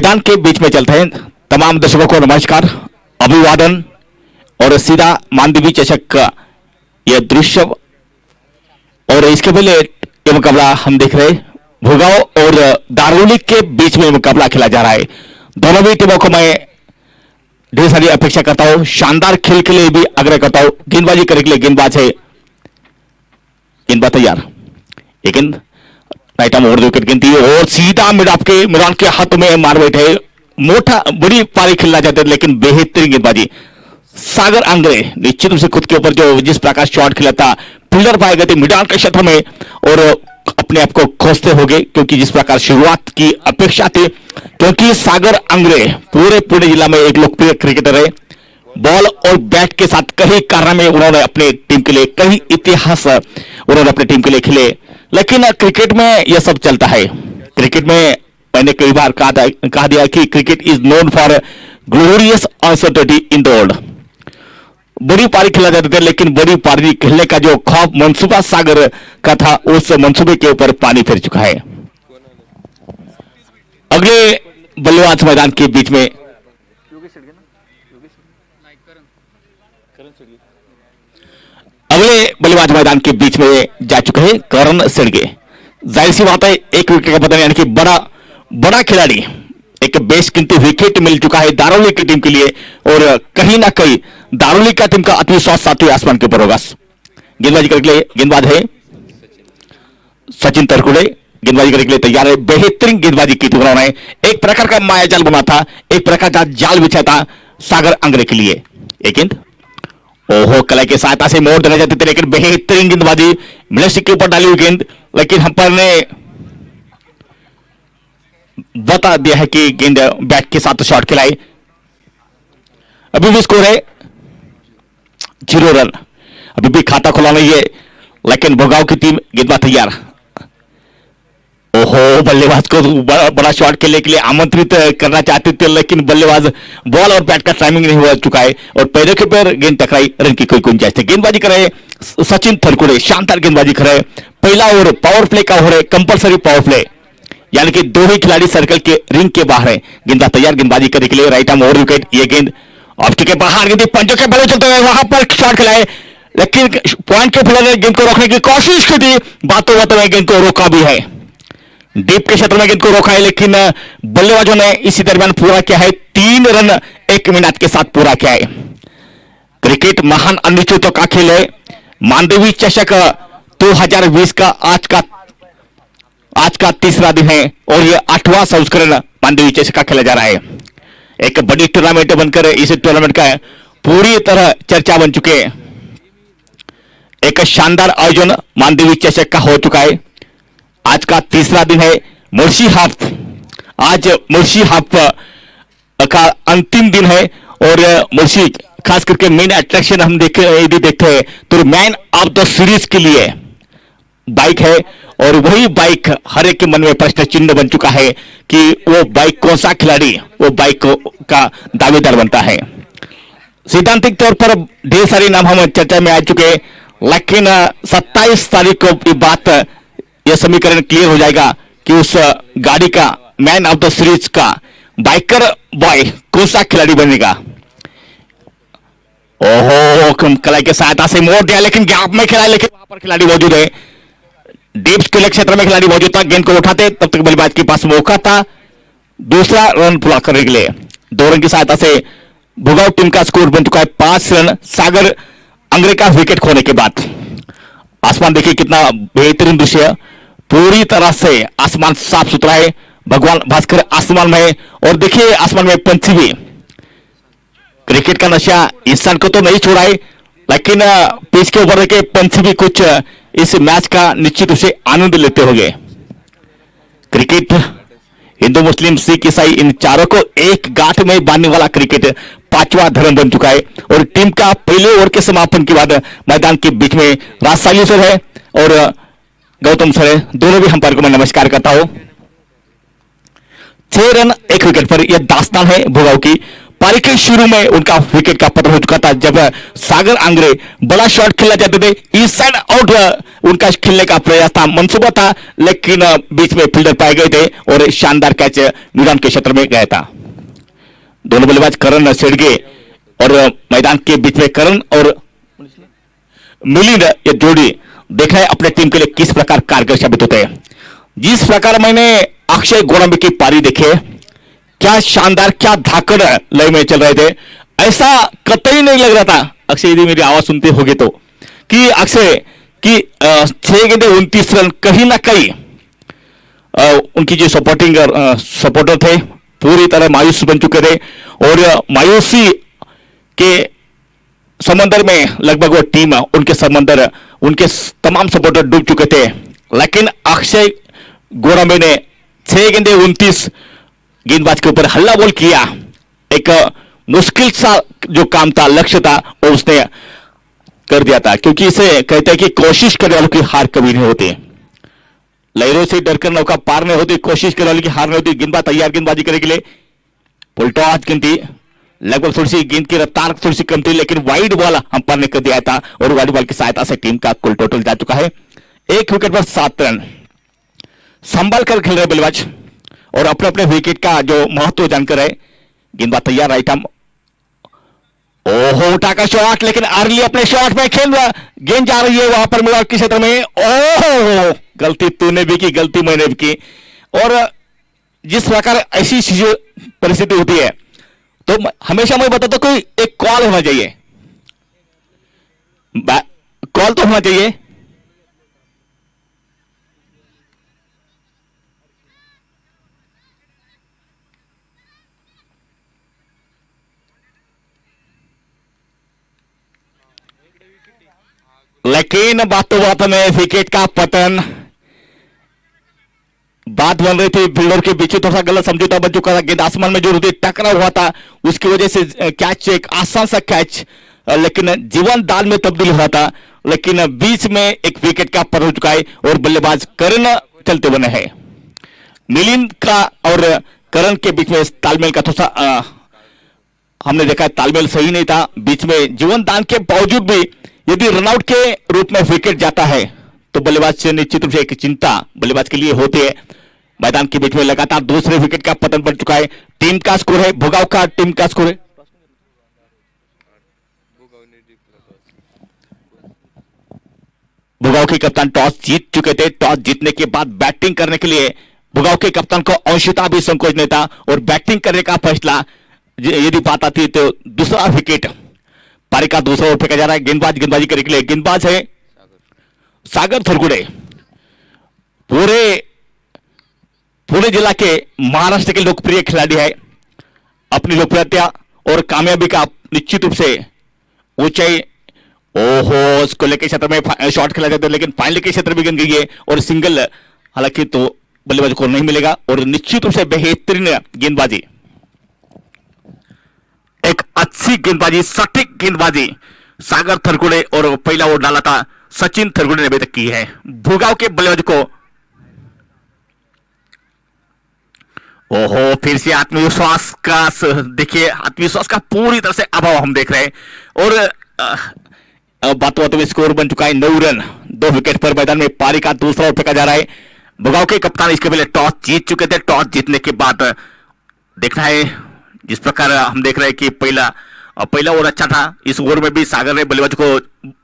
मैदान के बीच में चलते हैं। तमाम दर्शकों को नमस्कार, अभिवादन और सीधा मानदेवी चषक का यह दृश्य और इसके पहले ये मुकाबला हम देख रहे भुगाव और दारुली के बीच में मुकाबला खेला जा रहा है। दोनों भी टीमों को मैं ढेर सारी अपेक्षा करता हूं, शानदार खेल के लिए भी आग्रह करता हूं। गेंदबाजी करने के लिए गेंदबाज है, गेंदबाज तैयार, एक गेंद राइट आर्म ओवर विकेट गिनती और सीधा मैदान के हाथों में मार बैठे। मोटा बड़ी पारी खेलना चाहते थे लेकिन बेहतरीन गेंदबाजी सागर आंग्रे निश्चित रूप से खुद के ऊपर जो जिस प्रकार शॉट खेला था, फील्डर पाए गए थे मैदान के क्षेत्र में और अपने आप को खोजते हो गए, क्योंकि जिस प्रकार शुरुआत की अपेक्षा थी, क्योंकि सागर आंग्रे पूरे पुणे जिला में एक लोकप्रिय क्रिकेटर है। बॉल और बैट के साथ कई कारनामे उन्होंने अपने टीम के लिए, कई इतिहास उन्होंने अपनी टीम के लिए खेले। लेकिन क्रिकेट में यह सब चलता है। क्रिकेट में मैंने कई बार कहा दिया कि cricket is non for glorious uncertainty in the world. बड़ी पारी खेला जाते थे लेकिन बड़ी पारी खेलने का जो ख्वाब मंसूबा सागर का था, उस मंसूबे के ऊपर पानी फिर चुका है। अगले बल्लेबाज मैदान के बीच में जा चुके हैं करण सिडगे। जाहिर सी बात है, एक विकेट का बदल, यानी कि बड़ा खिलाड़ी, एक बेशकीमती विकेट मिल चुका है दारुली की टीम के लिए और कहीं ना कहीं दारुली का टीम का आत्मविश्वास सातवें आसमान के ऊपर होगा। गेंदबाजी करने के लिए गेंदबाज है सचिन तरकुड़े, गेंदबाजी करने के लिए तैयार है। बेहतरीन गेंदबाजी की थी उन्होंने, एक प्रकार का माया जाल बना था, एक प्रकार का जाल बिछा था सागर आंग्रे के लिए। एक गेंद ओहो कला की सहायता से मोड़ देना चाहते थे लेकिन बेहतरीन गेंदबाजी मिलेश के ऊपर डाली हुई गेंद, लेकिन अंपायर ने बता दिया है कि गेंद बैट के साथ शॉट खिलाई। अभी भी स्कोर है 0 रन, अभी भी खाता खुला नहीं है, लेकिन भोगाव की टीम गेंदबाज तैयार। ओहो बल्लेबाज को बड़ा शॉट खेलने के लिए आमंत्रित करना चाहते थे, लेकिन बल्लेबाज बॉल और बैट का टाइमिंग नहीं हो चुका है और पैरों के पैर गेंद टकराई, रन की कोई गुंजाइश थी। गेंदबाजी करे सचिन थरकुड़े, शानदार गेंदबाजी करे। पहला ओवर पावर प्ले का हो रहा है, कंपलसरी पावर प्ले, यानी कि दो ही खिलाड़ी सर्कल के रिंग के बाहर है। गेंदा तैयार गेंदबाजी करने के लिए राइट आर्म ओवर विकेट। ये गेंद ऑफ के बाहर गेंद पंचों के बड़े चलते हुए वहां पर शॉट खिलाए, लेकिन पॉइंट के फील्डर ने गेंद को रोकने की कोशिश की थी, बातों में गेंद को रोका भी है, डीप के क्षेत्र में गेंद को रोका है, लेकिन बल्लेबाजों ने इसी दरमियान पूरा किया है। 3 रन 1 मिनट के साथ पूरा किया है। क्रिकेट महान अनिश्चितों का खेल है। मानदेवी चषक 2020 का आज का तीसरा दिन है और यह 8वां संस्करण मानदेवी चषक का खेला जा रहा है। एक बड़ी टूर्नामेंट बनकर इस टूर्नामेंट का पूरी तरह चर्चा बन चुके हैं। एक शानदार आयोजन मानदेवी चषक का हो चुका है। आज का तीसरा दिन है। मुर्शी हाफ, आज मुर्शी हाफ का अंतिम दिन है और मुर्शी खास करके मेन अट्रैक्शन हम देखते हैं तो मैन ऑफ द सीरीज के लिए बाइक है और वही बाइक हर एक के मन में प्रश्न चिन्ह बन चुका है कि वो बाइक कौन सा खिलाड़ी वो बाइक का दावेदार बनता है। सैद्धांतिक तौर पर ढेर सारे नाम हम चर्चा में आ चुके हैं, लेकिन 27 तारीख को ये बात, यह समीकरण क्लियर हो जाएगा कि उस गाड़ी का मैन ऑफ द सीरीज का बाइकर बॉय कौन सा खिलाड़ी बनेगा। ओहो कलाई के सहायता से मोड़ दिया, लेकिन गैप में खिलाया, लेकिन वहां पर खिलाड़ी मौजूद है, डीप के क्षेत्र में खिलाड़ी मौजूद था। गेंद को उठाते तब तक बल्लेबाज के पास मौका था दूसरा रन पूरा करने के लिए। 2 रन की सहायता से भुगाव टीम का स्कोर बन चुका है 5 रन सागर आंग्रे का विकेट खोने के बाद। आसमान देखिए कितना बेहतरीन दृश्य, पूरी तरह से आसमान साफ सुथरा है, भगवान भास्कर आसमान में है और देखिए आसमान में पंछी भी। क्रिकेट का नशा इंसान को तो नहीं छोड़ा है, लेकिन पिच के ऊपर देखे पंछी भी कुछ इस मैच का निश्चित रूप से आनंद लेते होंगे। क्रिकेट हिंदू मुस्लिम सिख ईसाई इन चारों को एक गांठ में बांधने वाला क्रिकेट 5वां धर्म बन चुका है और टीम का पहले ओवर के समापन के बाद मैदान के बीच में राजसाली सर है और गौतम सर है, दोनों भी अंपायर को मैं नमस्कार करता हूं। 6 रन 1 विकेट पर यह दास्तान है भुगाव की। पारी के शुरू में उनका विकेट का पतन हो चुका था जब सागर आंग्रे बड़ा शॉट खेलना चाहते थे, इस साइड आउट उनका खेलने का प्रयास था, मंसूबा था, लेकिन बीच में फील्डर पाए गए थे और शानदार कैच मैदान के क्षेत्र में गया था। दोनों बल्लेबाज करण शेडगे और मैदान के बीच में करण और मिलिंद, ये जोड़ी देख रहे हैं अपने टीम के लिए किस प्रकार कारगर साबित होते हैं। जिस प्रकार मैंने अक्षय गोड़ामी की पारी देखे, क्या शानदार, क्या धाकड़ लय में चल रहे थे। ऐसा कतई नहीं लग रहा था, अक्षय यदि मेरी आवाज सुनते होगे तो, कि अक्षय की 6 गेंदे 29 रन कहीं ना कहीं उनकी जो सपोर्टर थे पूरी तरह मायूस बन चुके थे और मायूसी के समंदर में लगभग वो टीम, उनके समंदर, उनके तमाम सपोर्टर डूब चुके थे। लेकिन अक्षय गोड़ामी ने 6 गेंदे 29 गेंदबाज के ऊपर हल्ला बोल किया। एक मुश्किल सा जो काम था, लक्ष्य था, और उसने कर दिया था, क्योंकि इसे कहते हैं कि कोशिश करने वालों की हार कभी नहीं होती। लहरों से डरकर नौका पार नहीं होती, कोशिश करने वालों की हार नहीं होती। गेंदबाज तैयार गेंदबाजी करने के लिए, पुलटॉस गिनती, लगभग थोड़ी सी गेंद की रफ्तार थोड़ी सी कम थी, लेकिन वाइड बॉल अंपायर ने कर दिया था और वाइड बॉल की सहायता से टीम का कुल टोटल जा चुका है 1 विकेट पर 7 रन। संभल कर खेल रहे बल्लेबाज और अपने अपने विकेट का जो महत्व जानकर है। गेंदबाज तैयार, राइट आर्म, ओहो उठा का शॉट, लेकिन अर्ली अपने शॉट में खेल रहा, गेंद जा रही है वहां पर मिलावट के क्षेत्र में। ओहो, गलती तूने भी की, गलती मैंने भी की। और जिस प्रकार ऐसी परिस्थिति होती है तो हमेशा मैं बताता कोई एक कॉल होना चाहिए, कॉल तो होना चाहिए। लेकिन बातों बातों में विकेट का पतन, बात बन रही थी फील्डर के बीच, थोड़ा सा गलत समझौता बन चुका था। गेंद आसमान में जो होती टकरा हुआ था, उसकी वजह से कैच, एक आसान सा कैच, लेकिन जीवन दान में तब्दील हुआ था। लेकिन बीच में एक विकेट का पतन हो चुका है और बल्लेबाज करण चलते बने हैं। मिलिंद का और करण के बीच में तालमेल का थोड़ा सा हमने देखा तालमेल सही नहीं था। बीच में जीवन दान के बावजूद भी यदि रनआउट के रूप में विकेट जाता है तो बल्लेबाज से निश्चित रूप से एक चिंता बल्लेबाज के लिए होती है। मैदान के बीच में लगातार दूसरे विकेट का पतन बन चुका है। टीम का स्कोर है, भुगाव का टीम का स्कोर है, भुगाव के कप्तान टॉस जीत चुके थे। टॉस जीतने के बाद बैटिंग करने के लिए भुगाव के कप्तान को अंशतः भी संकोच नहीं था और बैटिंग करने का फैसला यदि बात आती तो दूसरा विकेट पारी का दूसरा ओवर फेंका जा रहा है। गेंदबाजी करने के लिए गेंदबाज है सागर थरगुड़े, पुणे जिला के महाराष्ट्र के लोकप्रिय खिलाड़ी है। अपनी लोकप्रियता और कामयाबी का निश्चित रूप से ऊंचाई, ओहो उसको लेके क्षेत्र में शॉट खेला जाता है, लेकिन फाइनल के क्षेत्र में गिन गई है और सिंगल हालांकि तो बल्लेबाज को नहीं मिलेगा। और निश्चित रूप से बेहतरीन गेंदबाजी, एक अच्छी गेंदबाजी, सटीक गेंदबाजी सागर थरगुड़े, और पहला ओवर डाला था सचिन थरगुड़े ने अभी तक की है। भुगाव के बल्लेबाज को ओहो फिर से आत्मविश्वास का, देखिए आत्मविश्वास का पूरी तरह से अभाव हम देख रहे हैं। और बातों बातों में स्कोर बन चुका है 9 रन, 2 विकेट पर मैदान में पारी का दूसरा ओवर फेंका जा रहा है। भुगाव के कप्तान इसके पहले टॉस जीत चुके थे। टॉस जीतने के बाद देखना है, जिस प्रकार हम देख रहे हैं कि पहला ओवर अच्छा था, इस ओवर में भी सागर ने बल्लेबाज को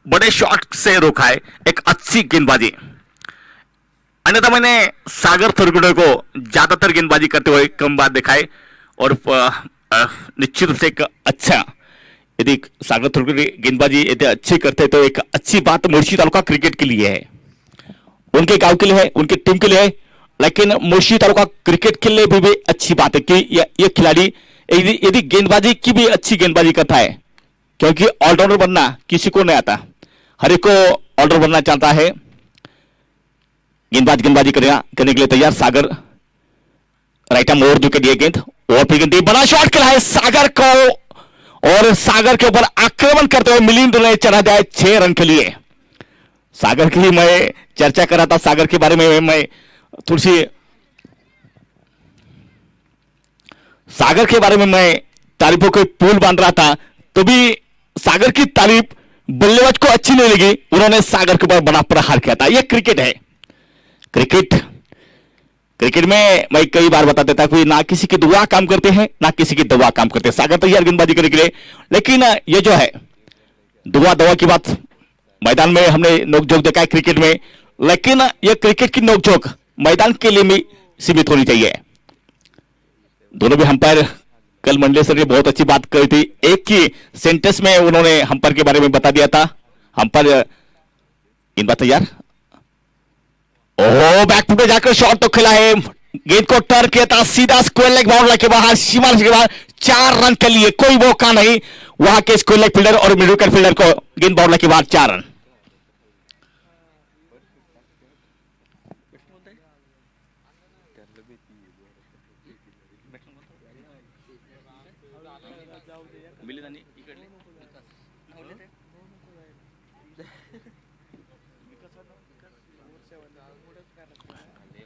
बड़े शॉट से रोका है, एक अच्छी गेंदबाजी। अन्यथा मैंने सागर थरगुड़े को ज्यादातर गेंदबाजी करते हुए कम बार देखा है और निश्चित रूप से एक अच्छा, यदि सागर थरगुड़े गेंदबाजी यदि अच्छी करते तो एक अच्छी बात मुर्शी तालुका क्रिकेट के लिए है, उनके गांव के लिए है, उनकी टीम के लिए है। लेकिन मुर्शी तालुका क्रिकेट के लिए भी अच्छी बात है कि ये खिलाड़ी यदि गेंदबाजी की भी अच्छी गेंदबाजी करता है, क्योंकि ऑलराउंडर बनना किसी को नहीं आता, हर एक को ऑलराउंडर बनना चाहता है। गेंदबाजी करने के लिए तैयार सागर, राइट आर्म ओवर के लिए गेंद, और फिर गेंद, बड़ा शॉट खेला है सागर को, और सागर के ऊपर आक्रमण करते हुए मिलिंद ने चढ़ा जाए 6 रन के लिए। सागर की मैं चर्चा कर रहा था, सागर के बारे में मैं थोड़ी सी सागर के बारे में मैं तारीफों के पुल बांध रहा था, तो भी सागर की तारीफ बल्लेबाज को अच्छी नहीं लगी, उन्होंने सागर के ऊपर बड़ा प्रहार किया था। यह क्रिकेट है। क्रिकेट में मैं कई बार बता देता कोई ना किसी की दुआ काम करते हैं ना किसी की दवा काम करते हैं। सागर तैयार गेंदबाजी करने के लिए, लेकिन ये जो है दुआ दवा की बात मैदान में हमने नोकझोंक देखा है क्रिकेट में, लेकिन यह क्रिकेट की नोकझोंक मैदान के लिए भी सीमित होनी चाहिए। दोनों भी अंपायर कल मंडले सर ने बहुत अच्छी बात कही थी। एक ही सेंटेंस में उन्होंने अंपायर के बारे में बता दिया था। अंपायर इन बात तैयार, ओह बैकफुट पे जाकर शॉट तो खेला है, गेंद को टर्न किया था सीधा स्क्वायर लेग बाउंड्री के बाहर, सीमा के बाहर 4 रन के लिए कोई मौका नहीं। वहां के स्क्वायर लेग फील्डर और मिड विकेट फील्डर को गेंद बाउंड्री के बाद 4 रन।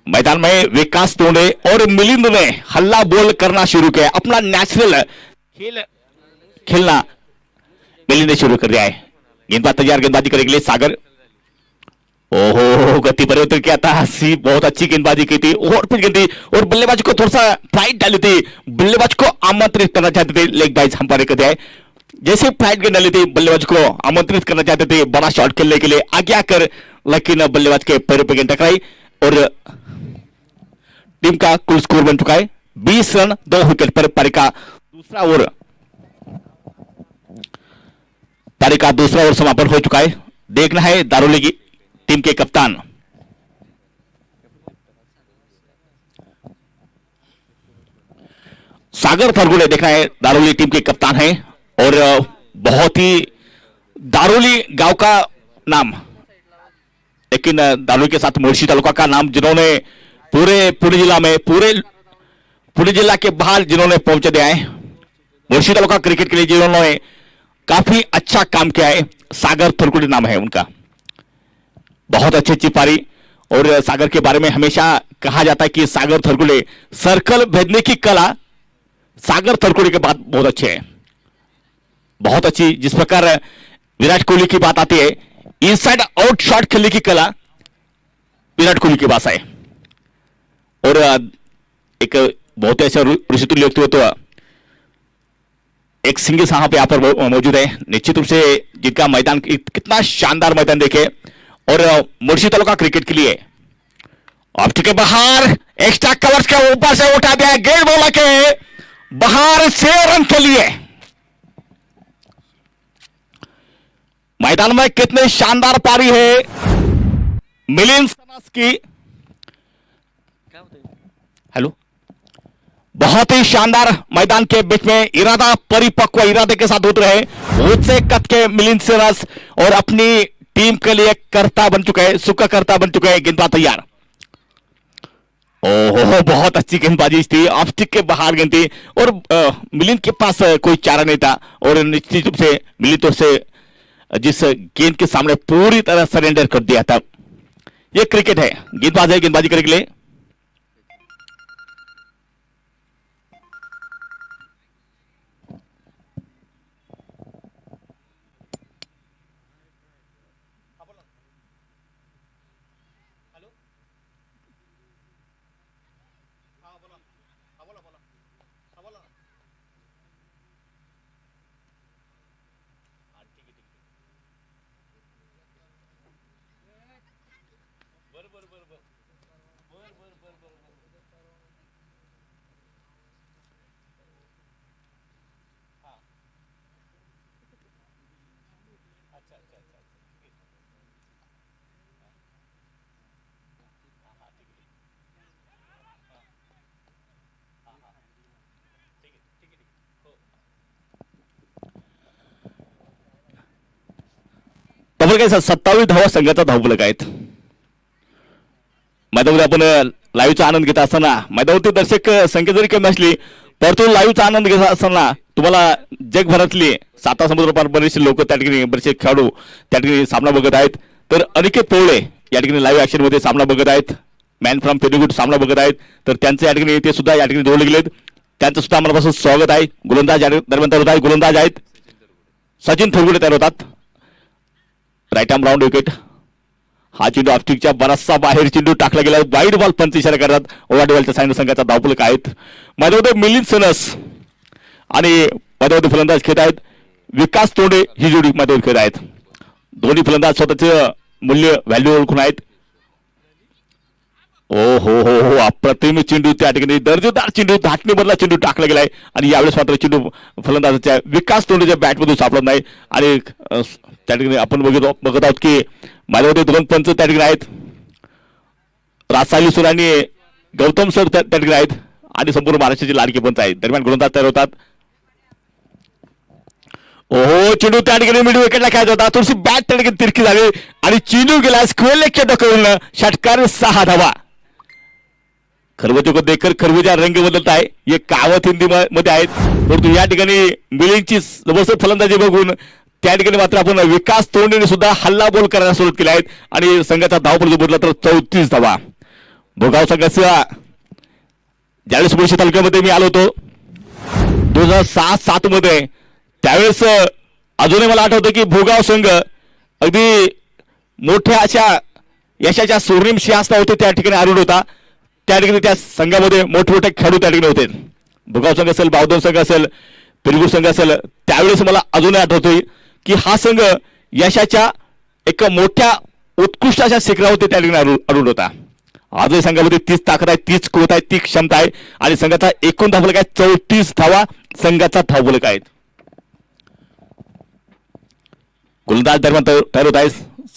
मैदान में विकास तोड़े और मिलिंद ने हल्ला बोल करना शुरू किया, अपना नेचुरल खेलना मिलिंद ने शुरू कर दिया है। गेंदबाज तैयार गेंदबाजी करने के लिए सागर, ओहो गति परिवर्तन किया था, बहुत अच्छी गेंदबाजी की थी और फिर गेंदी और बल्लेबाज को थोड़ा सा फ्लाइट डाली थी, बल्लेबाज को आमंत्रित करना चाहते थे, लेग बाइज अंपायर कर दिया है। जैसे फ्लाइट गेंद डाली थी बल्लेबाज को आमंत्रित करना चाहते थे बड़ा शॉट खेलने के लिए, आगे आकर लेकिन बल्लेबाज के पैरों पर गेंद टकराई और टीम का कुल स्कोर बन चुका है 20 रन 2 विकेट पर। पारी का दूसरा ओवर समापन हो चुका है। देखना है दारुली की टीम के कप्तान सागर थरगुड़े, देखना है दारुली टीम के कप्तान हैं और बहुत ही दारुली गांव का नाम, लेकिन दारुली के साथ मुर्शी तालुका का नाम, जिन्होंने पूरे पुणे जिला में पुणे जिला के बाहर जिन्होंने पहुंचे दिया है, मुर्शी तालुका क्रिकेट के लिए जिन्होंने काफी अच्छा काम किया है, सागर थरगुड़े नाम है उनका। बहुत अच्छी पारी और सागर के बारे में हमेशा कहा जाता है कि सागर थरगुड़े सर्कल भेजने की कला सागर थरगुड़े के बाद बहुत अच्छे है, बहुत अच्छी। जिस प्रकार विराट कोहली की बात आती है, इनसाइड आउट शॉट खेलने की कला विराट कोहली के पास है और एक बहुत ऐसा ऋषितुल्य व्यक्तित्व एक सिंह साहब यहाँ पर मौजूद है। निश्चित रूप से जिनका मैदान कितना शानदार मैदान देखे और मुर्शी तालुका क्रिकेट के लिए ऑप्ट के बाहर एक्स्ट्रा कवर्स के ऊपर से उठा दिया, गेंद बोला के बाहर से रन के लिए। मैदान में कितने शानदार पारी है मिलिंद सनस की, हेलो, बहुत ही शानदार मैदान के बीच में इरादा, परिपक्व इरादे के साथ उतरे हैं उससे कट के मिलिंद सनस और अपनी टीम के लिए कर्ता बन चुके हैं, सुख कर्ता बन चुके हैं। गेंदबाज तैयार, ओहो बहुत अच्छी गेंदबाजी थी, ऑफ स्टिक के बाहर गेंद थी और मिलिंद के पास कोई चारा नहीं था और निश्चित रूप से मिलिंद तो से जिस गेंद के सामने पूरी तरह सरेंडर कर दिया था। यह क्रिकेट है, गेंदबाज है, गेंदबाजी करने के लिए तब्बल काय 27 धावा संघाचा धावफलक आहेत। मैदानावर आपण लाईव्हचा आनंद घेत असताना मैदानावरती दर्शक संख्या जरी कमी असली परंतु लाईव्हचा आनंद घेत असताना तुम्हाला जगभरातली साता समुद्र पार बरेचसे लोक त्या ठिकाणी, बरेचसे खेळाडू त्या ठिकाणी सामना बघत आहेत। तर अनिकेत पोवळे या ठिकाणी लाईव्ह ऍक्शन मध्ये सामना बघत आहेत, मॅन फ्रॉम फेरीगुड सामना बघत आहेत। तर त्यांचे या ठिकाणी ते सुद्धा या ठिकाणी जोडले गेलेत, त्यांचं सुद्धा मनापासून स्वागत आहे। गोलंदाज दरम्यान तयार होत आहेत, गोलंदाज आहेत सचिन थोरगुडे तयार होतात राईट आर्म राऊंड विकेट. हा चेंडू ऑप्टिकच्या बराचसा बाहेर चेंडू टाकला गेला. वाईड बॉल पंच इशारा करतात. ओव्हरडीवलच्या साईन संघाचा धावफलक आहेत. मध्ये मिलिंद सनस आणि मध्ये फलंदाज खेळत आहेत विकास तोंडे ही जोडी मध्ये खेळत आहेत. दोन्ही फलंदाज स्वतःचे मूल्य व्हॅल्यू ओळखून आहेत. ओ हो हो हो अप्रतिम चेंडू त्या ठिकाणी दर्जेदार चेंडू धाटणी मधला चेंडू टाकला गेलाय आणि यावेळेस मात्र चेंडू फलंदाजाच्या विकास तोंडेच्या बॅटमधून सापडत नाही आणि त्या ठिकाणी आपण बघत आहोत की माझ्यामध्ये दोन पंच त्या ठिकाणी आहेत. रासायली सुर आणि गौतम सर त्या ठिकाणी आहेत आणि संपूर्ण महाराष्ट्राचे लाडके पंच आहेत. दरम्यान गोलंदाज तयार होतात. ओहो चेंडू त्या ठिकाणी मिडल विकेटला खेळत होता. थोडीशी बॅट त्या ठिकाणी तिरकी झाली आणि चेंडू गेला स्क्वेअर लेगच्या डोक्यावरून षटकार 6 धावा. खरबूजे को देखकर खरबूजा रंग बदलत आहे हे कावत हिंदी मध्ये आहेत. परंतु या ठिकाणी मिलिंदची जबरदस्त फलंदाजी बघून त्या ठिकाणी मात्र आपण विकास तोंडेने सुद्धा हल्ला बोल करायला सुरुवात केली आहेत आणि संघाचा धावफलक बोलला तर 34 धावा. भोगाव संघाचा ज्यावेळेस मुळशी तालुक्यामध्ये मी आलो होतो 2006-07 मध्ये त्यावेळेस अजूनही मला आठवतं की भोगाव संघ अगदी मोठ्या अशा यशाच्या स्वर्णिम सिंहासनावर होते त्या ठिकाणी आरूढ होता. त्या ठिकाणी त्या संघामध्ये मोठमोठे खेळाडू त्या ठिकाणी होते. भोगाव संघ असेल बावधन संघ असेल पिरगूर संघ असेल त्यावेळेस मला अजूनही आठवतोय की हा संघ यशाच्या एका मोठ्या उत्कृष्ट अशा शिखरावरती त्या ठिकाणी आरूढ होता. आजही संघामध्ये तीच ताकद आहे तीच कुवत आहे ती क्षमता आहे आणि संघाचा एकूण धावफलक आहे 34 धावा संघाचा धावफलक आहेत. गोलंदाज दरम्यान तयार होत आहे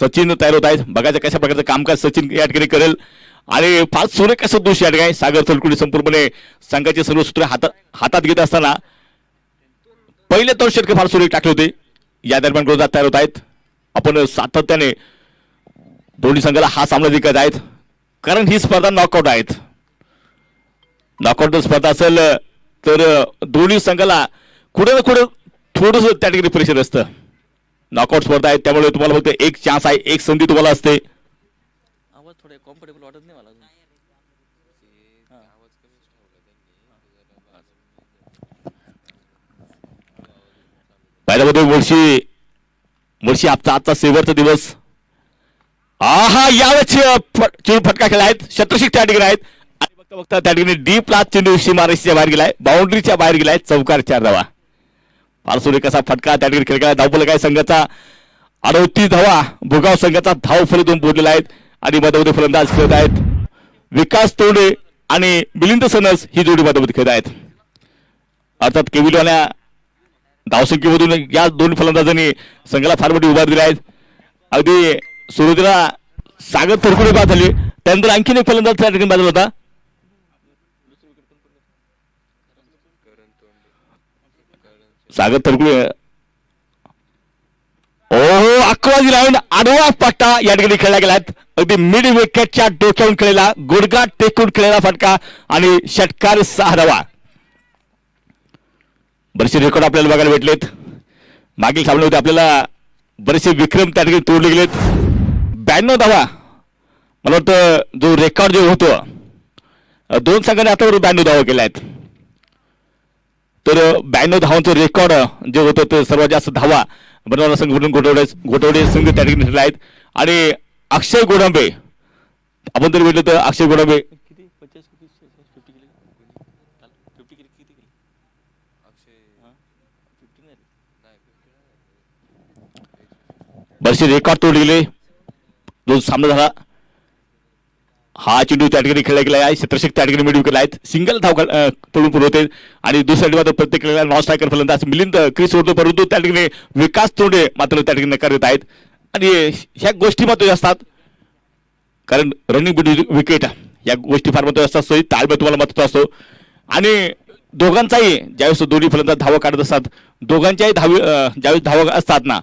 सचिन तयार होत आहेत. बघायचं कशा प्रकारचं कामकाज सचिन या ठिकाणी करेल आणि फार सुरेख असं दोष या ठिकाणी सागर तलकुडी संपूर्णपणे संघाचे सर्व सूत्र हातात घेत असताना पहिले 2 षटके फार सुरेख टाकले होते. या दरम्यान गोलंदाज तयार होत आहेत. आपण सातत्याने दोन्ही संघाला हा सामना जिंकत आहेत कारण ही स्पर्धा नॉकआउट आहेत. नॉकआउट स्पर्धा असेल तर दोन्ही संघाला कुठे ना कुठे थोडंसं त्या ठिकाणी प्रेशर असतं. नॉकआउट स्पर्धा आहे त्यामुळे तुम्हाला फक्त एक चान्स आहे एक संधी तुम्हाला असते. थोडे कम्फर्टेबल वाटत नाही मला. पहिल्यामध्ये मुळशी आजचा शेवटचा दिवस. हा यावेळेस चेंडू फटका खेळला आहेत शत्रशिक त्या ठिकाणी आहेत आणि बघता बघता त्या ठिकाणी डीप लाच चेंडू सीमारेषेच्या बाहेर गेलाय बाउंड्रीच्या बाहेर गेलाय चौकार 4 धावा. फार सुरेख कसा फटका त्या ठिकाणी खेळ धावफलक आहे संघाचा 38 धावा. भोगाव संघाचा धावफलक 2 बोललेला आहेत आणि मध्ये फलंदाज खेळत आहेत विकास तोंडे आणि मिलिंद सनस ही जोडी मध्ये खेळत आहेत. अर्थात केविलवाल्या धावसंख्येमधून या 2 फलंदाजांनी संघाला फार मोठी उभारी दिली आहेत. अगदी सुरुवातीला सागर तळकुडे बाद झाली त्यानंतर आणखीन एक फलंदाज त्या ठिकाणी बाजूला होता. सागर तळकुडे ओहो अकवाजी लावून आडवा पट्टा या ठिकाणी खेळला गेलात. अगदी मिड विकेटच्या डोक्यावरून खेळलेला गुडघा टेकून खेळलेला फटका आणि षटकार 6 धावा. बरेचसे रेकॉर्ड आपल्याला बघायला भेटलेत. मागील सामन्यामध्ये आपल्याला बरेचसे विक्रम त्या ठिकाणी तोडले गेलेत. 92 धावा मला वाटतं जो रेकॉर्ड जो होतो 2 संघांनी आतावर 92 धावा केल्या आहेत. तर 92 धावांचं रेकॉर्ड जे होतं ते सर्वात जास्त धावा बनवणारा संघ म्हणून गोटवडे संघ त्या ठिकाणी ठरले आहेत आणि अक्षय गोडांबे आपण जर भेटलं तर अक्षय गोडांबे बरेचसे रेकॉर्ड तोडले गेले. जो सामना झाला हा चेंडू त्या ठिकाणी खेळला गेला आहे शत्रशिक त्या ठिकाणी मिळवून केला आहेत सिंगल धाव पडून पुरवते आणि दुसऱ्या मात्र प्रत्येक खेळाला नॉन स्ट्रायकर फलंदाज मिलिंद क्रिस ओढतो परंतु त्या ठिकाणी विकास तोडे मात्र त्या ठिकाणी नकार देत आहेत आणि ह्या गोष्टी महत्त्वाच्या असतात कारण रनिंग विकेट या गोष्टी फार महत्त्वाच्या असतात. ताळमेळ तुम्हाला महत्त्वाचा असतो आणि दोघांचाही ज्यावेळेस दोन्ही फलंदाज धावा काढत असतात दोघांच्याही ज्यावेळेस धावा असतात ना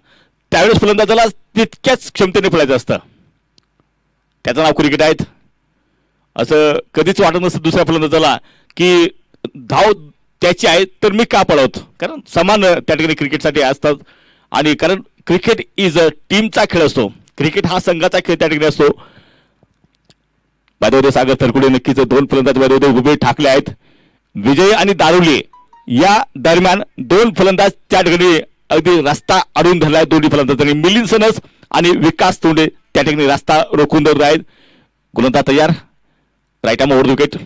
त्यावेळेस फलंदाजाला तितक्याच क्षमतेने पळायचं असतं. त्याचं नाव क्रिकेट आहेत. असं कधीच वाटत नसतं दुसऱ्या फलंदाजाला की धाव त्याची आहे तर मी का पळवतो कारण समान त्या ठिकाणी क्रिकेटसाठी असतात आणि कारण क्रिकेट इज अ टीमचा खेळ असतो. क्रिकेट हा संघाचा खेळ त्या ठिकाणी असतो. बाजूमध्ये सागर तळकुडे नक्कीच 2 फलंदाज बाजूमध्ये उभे ठाकले आहेत. विजय आणि दारुले या दरम्यान 2 फलंदाज त्या ठिकाणी अगदी रस्ता अडवून धरलाय दोन्ही फलंदाजांनी मिलिंद सनस आणि विकास तोंडे त्या ठिकाणी रस्ता रोखून धरत आहेत. गोलंदाज तयार, right arm over wicket.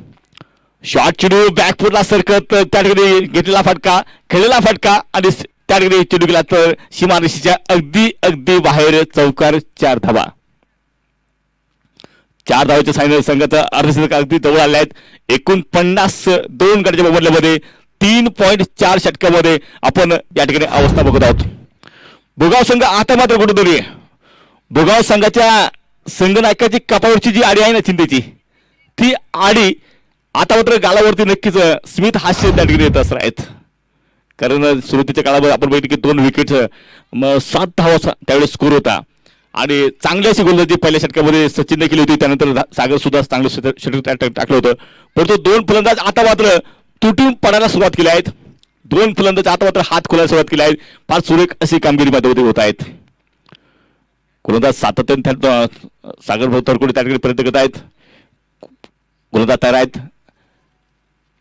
Short चेंडू बॅकफुटला सरकत त्या ठिकाणी घेतलेला फटका, खेळलेला फटका आणि त्या ठिकाणी चेंडू गेला तर सीमारेषेच्या अगदी अगदी बाहेर चौकार. 4 धावा. 4 धावाच्या साईन संघाचा अर्धशतक अगदी जवळ आले आहेत. 49 गटाच्या मोबदल्यामध्ये 3.4 षटकामध्ये आपण या ठिकाणी अवस्था बघत आहोत. भोगाव संघ आता मात्र कुठेतरी भोगाव संघाच्या संघनायकाची कपाळावरची जी आडी आहे ना चिंतेची, ती आडी आता मात्र गालावरती नक्कीच स्मित हास्य त्या ठिकाणी येत असणार आहेत. कारण सुरुवातीच्या काळामध्ये आपण बघितलं की 2 विकेट 7 धावा त्यावेळेस स्कोर होता आणि चांगली अशी गोलंदाजी पहिल्या षटकामध्ये सचिनने केली होती. त्यानंतर सागर सुद्धा चांगलं षटक टाकलं होतं. परंतु 2 फलंदाज आता मात्र तुटून पडायला सुरुवात केली आहेत. 2 फलंदाज आता मात्र हात खोलायला सुरुवात केली आहेत. फार सुरेख अशी कामगिरी मध्ये होत आहेत. गोलंदाज सातत्याने सागर तरकोडे त्या ठिकाणी प्रयत्न करत आहेत. गोलंदाज तयार आहेत.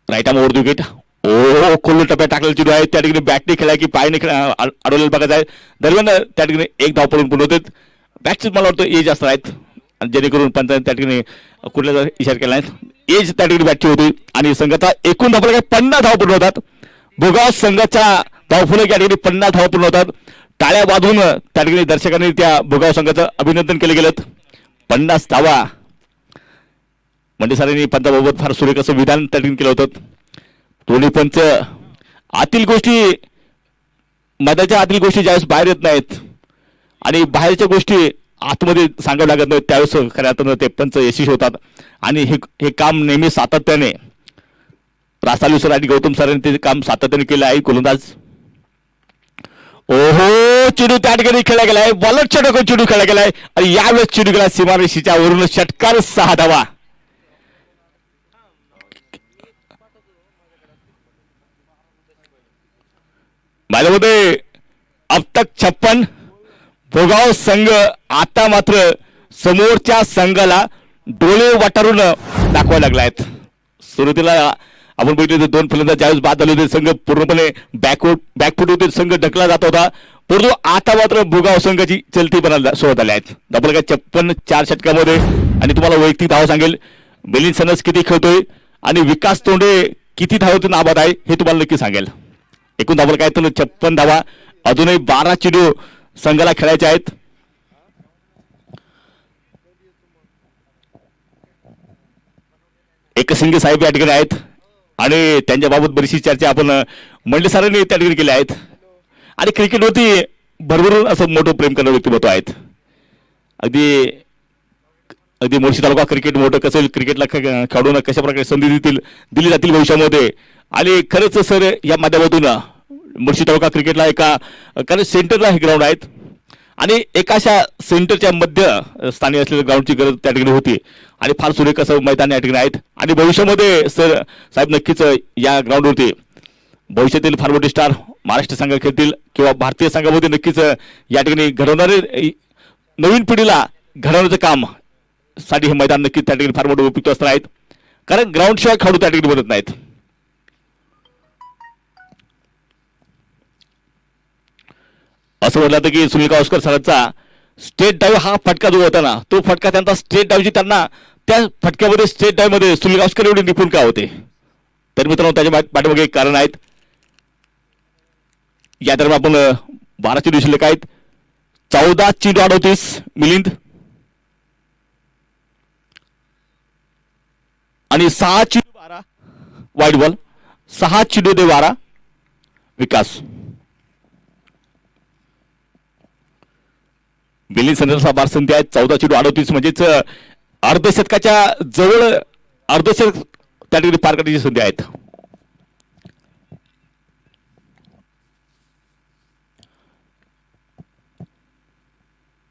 Right arm over wicket. ओ खोल टप्प्यात टाकलेला चेंडू आहे. त्या ठिकाणी बॅटने खेळा की पायने अडवलेलं बघायचं आहे. दरम्यान त्या ठिकाणी 1 धाव पडून पूर्ण होते. बॅटचे मला वाटतं एज जास्त आहेत आणि जेणेकरून पंचायत त्या ठिकाणी कुठल्या इशारा केला नाही. एज त्या ठिकाणी बॅटची होती आणि संघाचा एकूण धाव 50 धाव पूर्ण होतात. भोगाव संघाच्या धावफलक या ठिकाणी 50 धाव पूर्ण होतात. टाळ्या वाजवून त्या ठिकाणी दर्शकांनी त्या भोगाव संघाचं अभिनंदन केले गेलं. 50 धावा म्हणजे सरांनी पंचाबाबत फार सुरेख असं विधान त्या ठिकाणी केलं होतं. दोन्ही पंच आतील गोष्टी मैदानाच्या आतील गोष्टी ज्यावेळेस बाहेर येत नाहीत आणि बाहेरच्या गोष्टी आतमध्ये सांगावं लागत नाहीत त्यावेळेस खऱ्या अर्थानं ते पंच यशस्वी होतात. आणि हे काम नेहमी सातत्याने रासालू सर आणि गौतम सरांनी ते काम सातत्याने केलं आहे. गोलंदाज ओहो चेंडू त्या ठिकाणी खेळला गेलाय. बॉलरच्या डोक्यात चेंडू खेळला गेलाय आणि यावेळेस चेंडू गेला सीमारेषेच्या वरून षटकार. 6 धावा. माझ्यामध्ये अब तक 56. भोगाव संघ आता मात्र समोरच्या संघाला डोळे वाटारून दाखवायला लागला आहेत. सुरुवातीला आपण बघितले 2 फलंदाज ज्यावेळेस बाद झाले होते संघ पूर्णपणे बॅकफुट होते, संघ ढकला जात होता. परंतु आता मात्र भोगाव संघाची चलती बनायला सुरुवात झाली आहेत. डबल काय 56 4 षटकामध्ये. आणि तुम्हाला वैयक्तिक धाव सांगेल मिलिंद सनस किती खेळतोय आणि विकास तोंडे किती धावातून नाबाद आहे हे तुम्हाला नक्की सांगेल. एकूण धावल काय तर 56 धावा. अजूनही 12 चेंडू संघाला खेळायचे आहेत. एकसिंगे साहेब या ठिकाणी आहेत आणि त्यांच्याबाबत बरीचशी चर्चा आपण मंडे सरांनी त्या ठिकाणी केली आहेत. आणि क्रिकेटवरती भरभरून असं मोठं प्रेम करणारे व्यक्तिमत्व आहेत. अगदी मोर्शी तालुका क्रिकेट मोठं कसं क्रिकेटला खेळून कशा प्रकारे संधी दिली जातील भविष्यामध्ये. आणि खरंच सर या माध्यमातून मुळशी तालुका क्रिकेटला एका कारण सेंटरला हे ग्राउंड आहेत आणि एका अशा सेंटरच्या मध्य स्थानी असलेल्या ग्राउंडची गरज त्या ठिकाणी होती आणि फार सुरेख असं मैदान या ठिकाणी आहेत. आणि भविष्यामध्ये सर साहेब नक्कीच या ग्राउंडवरती भविष्यातील फार मोठे स्टार महाराष्ट्र संघ खेळतील किंवा भारतीय संघामध्ये नक्कीच या ठिकाणी घडवणारे नवीन पिढीला घडवण्याचं काम साठी हे मैदान नक्कीच त्या ठिकाणी फार मोठं उपयुक्त असणार आहेत. कारण ग्राउंड शिवाय खेळाडू त्या ठिकाणी बनत नाहीत. असं म्हटलं की सुनील गावस्कर सरांचा स्टेट डाईव्ह हा फटका जो होता ना तो फटका त्यांचा स्टेट डाईव्हची त्यांना त्या फटक्यामध्ये स्टेट डाईव्ह मध्ये सुनील गावस्कर एवढे निपुण का होते. तर मित्रांनो त्याच्या पाठीमागे एक कारण आहेत. या दरम्यान आपण 12 चेंडू शिल्लक आहेत. 14 चेंडू 38 मिलिंद आणि 6 चेंडू 12 वाईड बॉल. 6 चेंडू दे 12 विकास. मिलिंद संदर्भात बार संधी आहेत. 14 चेंडू 38 म्हणजेच अर्धशतकाच्या जवळ अर्धशतक त्या ठिकाणी पार करण्याची संधी आहेत.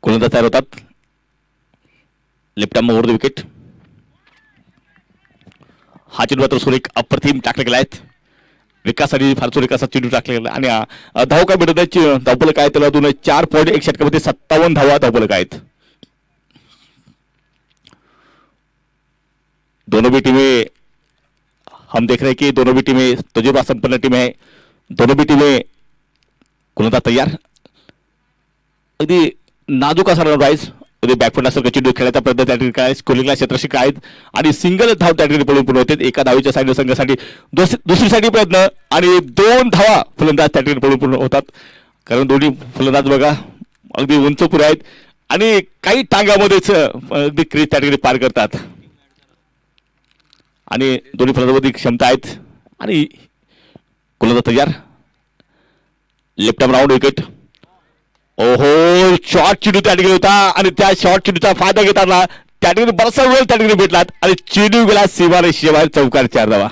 गोलंदाज तयार होतात. Left arm over the wicket. हा चेंडू मात्र सुरेख अप्रतिम टाकले गेला आहेत. विकासाने फार सुरेख असा चेंडू टाकला गेला आणि धाव काय भेटत आहे. धावफलक काय त्याला 4.1 षटकामध्ये 57 धावा धावफलक आहेत. दोनों भी टीमें हम देख रहे हैं कि दोनों भी टीमें तजुर्बा संपन्न टीम है. दोनों भी टीमें गोलंदाज तैयार. अगदी नाजूक असणार राईस बॅकफुट सारखं चेंडू खेळायचा प्रयत्न त्या ठिकाणी काय स्कोरिंगला क्षेत्ररक्षक आहेत आणि सिंगल धाव त्या ठिकाणी पडून पूर्ण होते एका धावीच्या साईड संघासाठी दुसरीसाठी प्रयत्न आणि 2 धावा फलंदाज त्या ठिकाणी पडून पूर्ण होतात कारण दोन्ही फलंदाज बघा अगदी उंच पुरे आहेत आणि काही टांग्यामध्येच अगदी क्रीज त्या ठिकाणी पार करतात आणि दोन्ही फलंदाजांमध्ये क्षमता आहेत आणि गोलंदाज तयार लेफ्ट आर्म राऊंड विकेट ओहो शॉर्ट चेंडू त्या ठिकाणी होता आणि त्या शॉर्ट चेंडूचा फायदा घेताना त्या ठिकाणी बराचसा वेळ त्या ठिकाणी भेटलात आणि चेंडू गेला सीमारेषेबाहेर चौकार 4 धावा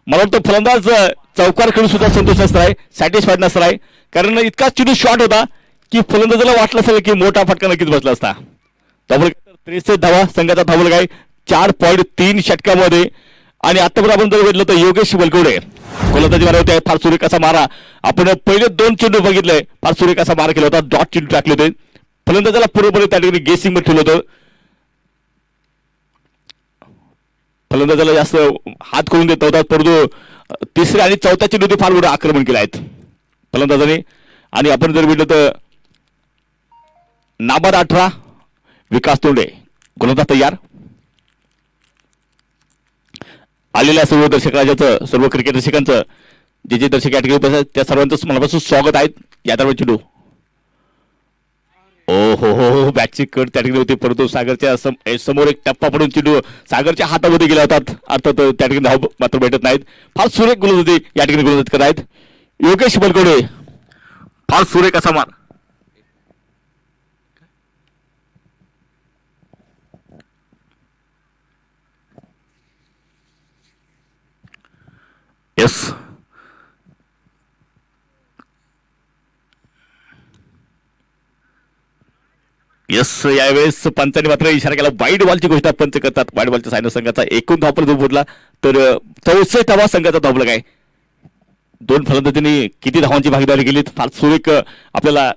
मला वाटतं फलंदाज चौकार खेळून सुद्धा संतोष नसणार आहे सॅटिस्फाईड नसणार आहे कारण इतका चेंडू शॉर्ट होता की फलंदाजाला वाटलं असेल की मोठा फटका नक्कीच बसला असता त्यामुळे 63 धावा संघाचा धावल काय 4.3 षटकामध्ये आणि आतापर्यंत आपण जर बघितलं तर योगेश बलकवडे गोलंदाजी मारा होते फार सुरेख असा मारा आपण पहिले 2 चेंडू बघितले फार सुरेख असा मारा केला होता डॉट चेंडू टाकले होते फलंदाजाला पूर्णपणे त्या ठिकाणी गेसिंग मध्ये ठेवलं होतं फलंदाजाला जास्त हात करून देत होता परंतु तिसऱ्या आणि चौथ्या चेंडू फार मोठं आक्रमण केलं आहेत फलंदाजाने आणि आपण जर बघितलं तर नाबाद 18 विकास तोंडे गोलंदाज तयार आलेल्या सर्व दर्शक राजाचं सर्व क्रिकेट रसिकांचं जे दर्शक या ठिकाणी उपस्थित त्या सर्वांचं मनापासून स्वागत आहे या दरम्यान चेंडू ओ हो बॅटची कट त्या ठिकाणी होती परंतु सागरच्या समोर एक टप्पा पडून चेंडू सागरच्या हातामध्ये गेला होता अर्थात त्या ठिकाणी धाव मात्र भेटत नाहीत फार सुरेख गोलंदाजी या ठिकाणी गोलंदाज करत आहेत योगेश बलकवडे फार सुरेख असा मार येस यावेळेस पंचांनी मात्र इशारा केला वाईड बॉलची घोषणा पंच करतात वाईड बॉलच्या सायनर संघाचा एकूण धावफलक जो बोलला तर 64 धावा संघाचा धावफलक आहे 2 फलंदाजांनी किती धावांची भागीदारी केली फार सुरेख आपल्याला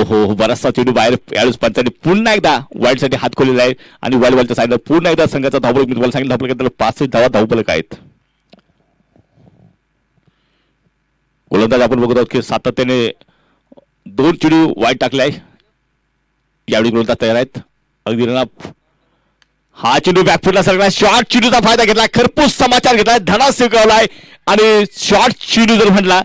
हो बराचसा चेंडू बाहेर यावेळेस पंचांनी पुन्हा एकदा वाईड साठी हात खोललेला आहे आणि वाईड बॉलच्या साईडला पुन्हा एकदा संघाचा धावफलक मी तुम्हाला सांगितलं धावफलक 5 धावा धावफलक आहेत गोलंदाज आपण बघत आहोत की सातत्याने 2 चेंडू वाईट टाकले आहे यावेळी गोलंदाज तयार आहेत अगदी रनअप हा चेंडू बॅकफुटला सरकला शॉर्ट चेंडूचा फायदा घेतला खरपूस समाचार घेतलाय धडा स्वीकारलाय आणि शॉर्ट चेंडू जर म्हटला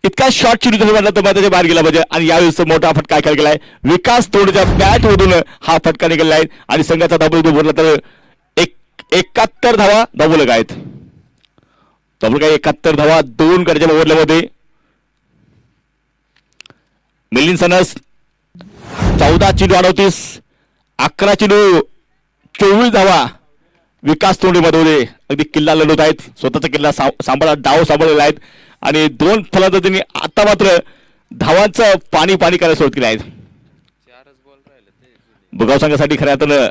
इतका शॉर्ट चेंडू जर म्हटला तर त्याच्या बाहेर गेला पाहिजे आणि यावेळेस मोठा फटका खेळ गेलाय विकास तोडच्या बॅट मधून हा फटका निघाला आहे आणि संघाचा धावफलक बोलला तर 71 धावा धावफलक आहेत धावफलक आहे 71 धावा 2 गडच्या ओव्हरमध्ये मिलिंद सनस 14 चेंडू 38 11 चेंडू 24 धावा विकास तोंडे मध्ये अगदी किल्ला लढवत आहेत स्वतःचा किल्ला सांभाळा डाव सांभाळलेला आहेत आणि 2 फलंदाजांनी आता मात्र धावांचं पाणी करायला सुरुवात केली आहे बुगाव संघासाठी खऱ्या अर्थानं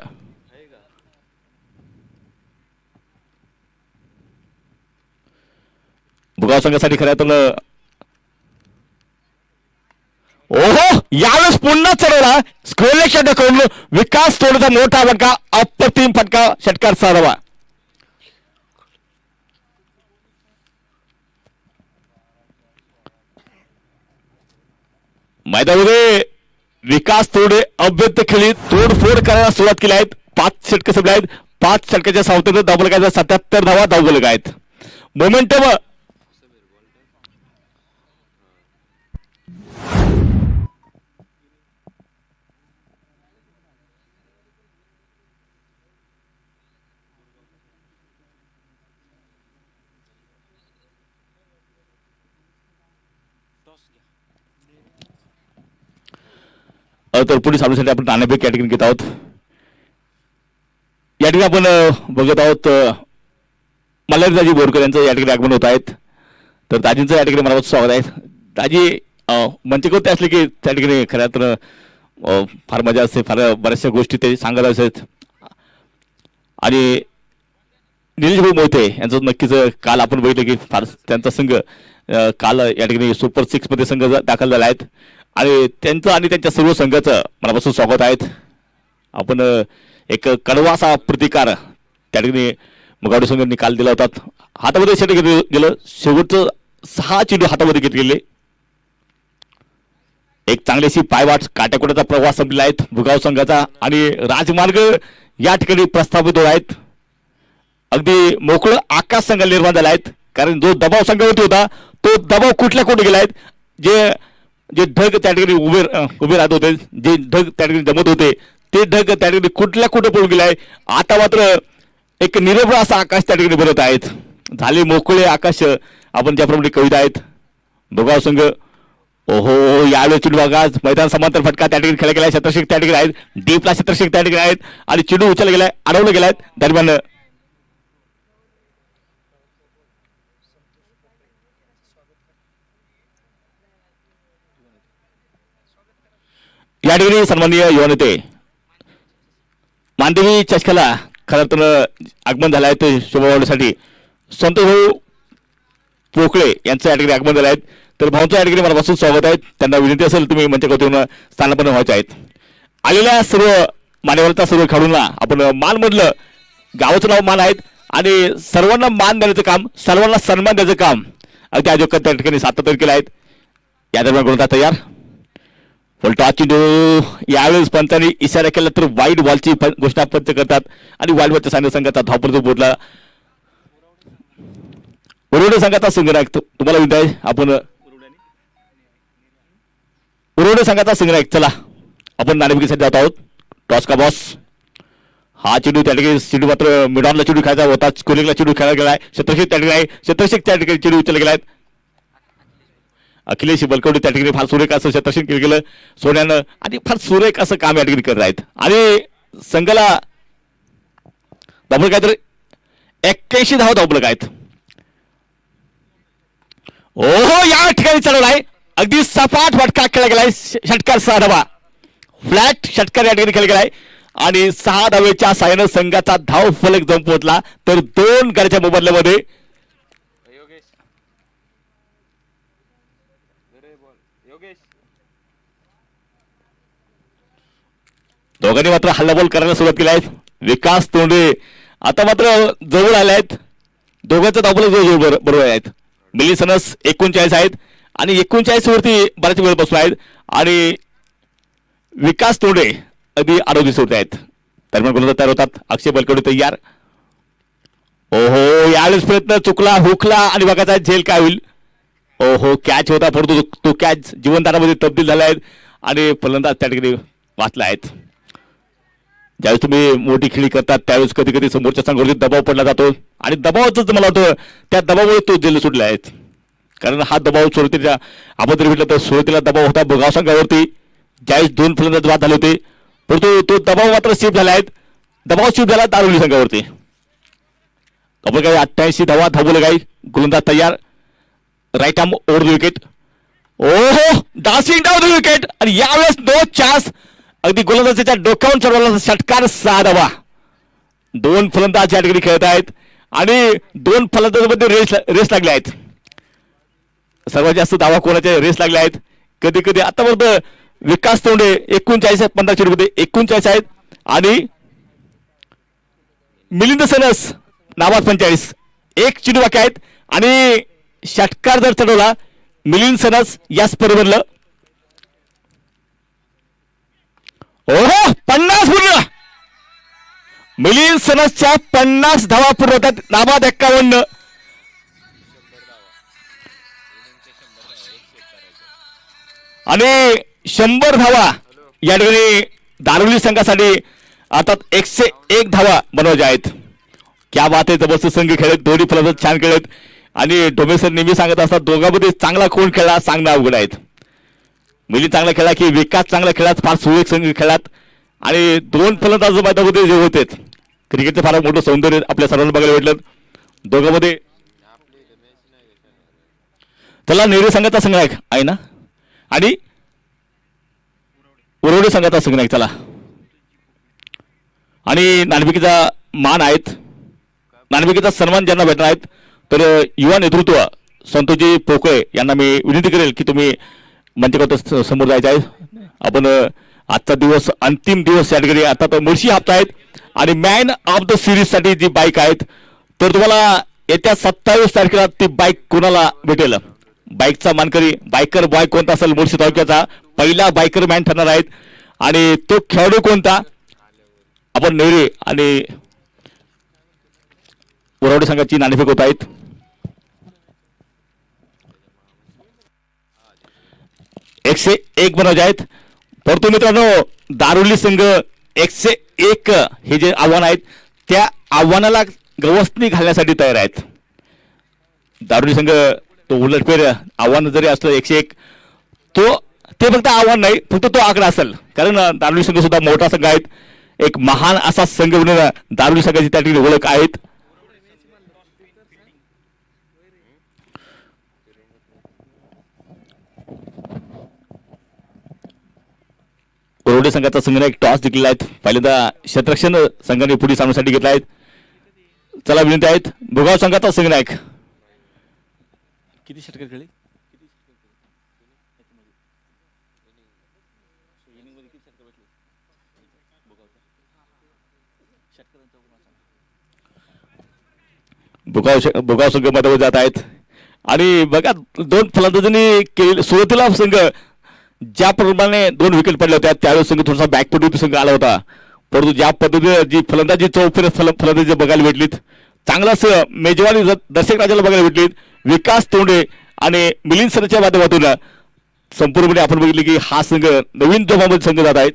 बुगाव संघासाठी खऱ्या अर्थानं ओहो यावेळेस पुन्हा चढवला स्क्वेअर षटक करून विकास तोडचा मोठा फटका अप्रतिम फटका षटकार साधावा मैदानामध्ये विकास तोडे अभ्यंत खेळी तोडफोड करायला सुरुवात केली आहेत 5 षटक संपले आहेत 5 षटकाच्या सावतेने धावफलकाचा 77 धावा धावफलक आहेत मोमेंटम तर पुढील सामन्यासाठी आपण नाणेफेक कॅटेगरी घेत आहोत या ठिकाणी आपण बघत आहोत मल्हारी दाजी बोरकर यांचं या ठिकाणी आगमन होत आहेत तर दाजींचं या ठिकाणी मला स्वागत आहे दाजी मंचकोते असले की त्या ठिकाणी खऱ्या तर फार मजा असते फार बऱ्याचशा गोष्टी ते सांगत असत आणि निलेश भाऊ मोहिते यांचं नक्कीच काल आपण बघितलं की फार त्यांचा संघ काल या ठिकाणी सुपर 6 मध्ये संघ दाखल झाला आहेत आणि त्यांचं आणि त्यांच्या सर्व संघाचं मनापासून स्वागत आहेत आपण एक कडवासा प्रतिकार त्या ठिकाणी मुगावडे संघ निकाल दिला होता हातामध्ये षटक गेलं शेवटचं 6 चेंडू हातामध्ये घेत गेले एक चांगलीशी पायवाट काट्याकुट्याचा प्रवास संपलेला आहे भुगाव संघाचा आणि राजमार्ग या ठिकाणी प्रस्थापित होत आहेत. अगदी मोकळं आकाश संघ निर्माण झाला आहेत कारण जो दबाव संघावरती होता तो दबाव कुठल्या कुठे गेलाय. जे जे ढग त्या ठिकाणी उभे राहत होते, जे ढग त्या ठिकाणी जमत होते ते ढग त्या ठिकाणी कुठल्या कुठे पळून गेलाय. आता मात्र एक निरभ्र असा आकाश त्या ठिकाणी बनत आहेत. झाले मोकळे आकाश आपण ज्याप्रमाणे कविता आहेत. भुगाव संघ ओहो यावेळी चेंडू बघा मैदान समांतर फटका त्या ठिकाणी खेळला गेलाय. शतरक्षक त्या ठिकाणी आहेत, डीपला शतरक्षक त्या ठिकाणी आहेत आणि चेंडू उचलला गेलाय, अडवलं गेलाय. दरम्यान या ठिकाणी सन्माननीय युवा नेते मानदेवी चषकाला खरं अर्थानं आगमन झालं आहे ते शोभावाढीसाठी संतोष भाऊ पोकळे यांचं या ठिकाणी आगमन झालं आहे. तर भाऊंचं या ठिकाणी मनापासून स्वागत आहे. त्यांना विनंती असेल तुम्ही मंचावरती येऊन स्थानापन्न व्हायचे आहेत. आलेल्या सर्व मान्यवरांचा सर्व खेळाडूंना आपण मान म्हटलं, गावाचं नाव मान आहेत आणि सर्वांना मान देण्याचं काम, सर्वांना सन्मान द्यायचं काम अगदी आयोजक त्या ठिकाणी सातत्याने केलं आहेत. या दरम्यान गोलंदाज तयार, फलटॉस चेंडू यावेळेस पंचांनी इशारा केला तर वाईड बॉलची घोषणा पंच करतात आणि वाईड बॉलच्या सामने संघाचा धावपळ बोलला. उरवडे संघाचा संघनायक तुम्हाला विनंती आहे, आपण उरवडे संघाचा संघनायक चला आपण नाणेफेकीसाठी जात आहोत. टॉस का बॉस हा चेंडू त्या ठिकाणी चेंडू मात्र मिडॉनला चेंडू खेळायचा होता, कोलिंगला चेंडू खेळायला गेलाय. शतरक्षक त्या ठिकाणी आहे, शतरक्षक त्या ठिकाणी चेंडू उचलला गेलाय. अखिलेश बलकवडे त्या ठिकाणी फार सुरेख असं शतरक्षक केलं गेलं सोन्यानं आणि फार सुरेख असं काम या ठिकाणी करत आहेत आणि संघाला धावलं काय तर 81 धावा धावलं आहेत. ओहो या ठिकाणी चढवलाय, अगदी सपाट फटका खेळला गेलाय. षटकार 6 धावा, फ्लॅट षटकार या ठिकाणी खेळला गेलाय आणि 6 धावेच्या साहाय्यानं संघाचा धाव फलक जाऊन पोहोचला. तर 2 गड्याच्या मोबदल्यामध्ये दोघांनी मात्र हल्लाबोल करायला सुरुवात केली आहे. विकास तोंडे आता मात्र जवळ आले आहेत. दोघांचा धावफलक जवळ बरोबर आहेत. मिलिसनस 39 आहेत आणि 39 वरती बराच वेळ बसला आहेत आणि विकास तोंडे अगदी आरोग्य सोडत आहेत. दरम्यान गोलंदाज तयार होतात. अक्षय बलकवडे तयार. ओहो यावेळेस प्रयत्न चुकला, हुकला आणि बघायचा झेल काय होईल. ओहो कॅच होता परंतु तो कॅच जीवनदानामध्ये तब्दील झाला आहे आणि फलंदाज त्या ठिकाणी वाचला आहेत. ज्यावेळेस तुम्ही मोठी खेळी करतात त्यावेळेस कधी कधी समोरच्या संघावरती दबाव पडला जातो आणि दबावाच मला वाटतं त्या दबावामुळे तो जेल सुटले आहेत. कारण हा दबाव सुरुवातीला आपण जर म्हटलं तर सुरुवातीला दबाव होता भुगाव संघावरती ज्यावेळेस 2 फलंदाज बाद झाले होते, परंतु तो दबाव मात्र शिफ्ट झाला आहे. दबाव शिफ्ट झाला दारुली संघावरती. आपण काय 88 धावा धावले काय. गोलंदाज तयार, right arm over the wicket. ओहो डासिंग डाऊन द विकेट आणि यावेळेस नो चान्स. अगदी गोलंदाजाच्या डोक्यावरून चढवला षटकार 6 धावा. 2 फलंदाज या ठिकाणी खेळत आहेत आणि 2 फलंदाजांमध्ये रेस लागले आहेत. सर्वात जास्त धावा कोणाच्या रेस लागल्या आहेत. कधी कधी आतापर्यंत विकास तोंडे 39 15 चेंडूमध्ये 39 आहेत आणि मिलिंद सनस नावात 45 एक चेंडू बाकी आहेत आणि षटकार जर चढवला मिलिंद सनस या स्पर्धेमधलं ओहो 50 पूर्ण. मिलिंद सनसच्या 50 धावा पूर्ण होतात. नाबाद 51 आणि 100 धावा या ठिकाणी दारुली संघासाठी आता 101 धावा बनवायच्या आहेत. क्या बात आहे. जबरदस्त संघ खेळत, दोन्ही फलंदाज छान खेळत आणि डोमेसर नेहमी सांगत असतात दोघांमध्ये चांगला कोण खेळला सांगणं अवघड आहेत. मिलिंद चांगला खेळला की विकास चांगला खेळात, फार सुरेख संघ खेळात आणि 2 फलंदाज मैदानामध्ये जे होते क्रिकेटचं फार मोठं सौंदर्य आपल्या सर्वांना बघायला भेटलं दोघांमध्ये. त्याला नेहरू संघाचा संघनायक आहे ना आणि उरवडे संघाचा संघनायक चला आणि नाणेफेकीचा मान आहेत. नाणेफेकीचा सन्मान ज्यांना भेटणार आहेत तर युवा नेतृत्व संतोषजी पोकळे यांना मी विनंती करेल की तुम्ही मंचावर समोर जायचं आहे. आपण आजचा दिवस अंतिम दिवस या ठिकाणी आता तर मुळशी हप्ता आहेत आणि मॅन ऑफ द सिरीज साठी जी बाईक आहेत तर तुम्हाला येत्या 27 तारखेला ती बाईक कोणाला भेटेल. बाईकचा मानकरी बायकर बॉय कोणता असेल मुळशी तालुक्याचा पहिला बायकर मॅन ठरणार आहेत आणि तो खेळाडू कोणता आपण नेरे आणि वरवडे संघाची नाणेफेक होत आहेत. एकशे एक बनवले आहेत. परंतु मित्रांनो दारुली संघ 101 हे जे आव्हान आहेत त्या आव्हानाला गवसणी घालण्यासाठी तयार आहेत. दारुली संघ तो उलटफेर आव्हान जरी असलं 101 तो ते फक्त आव्हान नाही फक्त तो आकडा असेल कारण दारुली संघ सुद्धा मोठा संघ आहेत. एक महान असा संघ म्हणून दारुली संघाची त्या ठिकाणी ओळख आहेत. वरवडे संघाचा संघाने एक टॉस जिंकलेला आहे. पहिल्यांदा क्षेत्ररक्षण संघाने पुढे सामन्यासाठी घेतला आहे. चला विनंती आहेत भुगाव संघाचा संघनायक किती षटकर खेळले भुगाव संघ मध्ये जात आहेत आणि बघा दोन फलंदाजांनी केलेले सुरुवातीला संघ ज्याप्रमाणे 2 विकेट पडल्या होत्या त्यावेळेस संघ थोडासा बॅकफुट संघ आला होता. परंतु ज्या पद्धतीने जी फलंदाजी चौफेर फलंदाजी बघायला भेटलीत चांगला असं मेजवानी दर्शक राजाला बघायला भेटलीत. विकास तोंडे आणि मिलिंद सरच्या माध्यमातून संपूर्णपणे आपण बघितले की हा संघ नवीन जोमामध्ये संघ जात आहेत.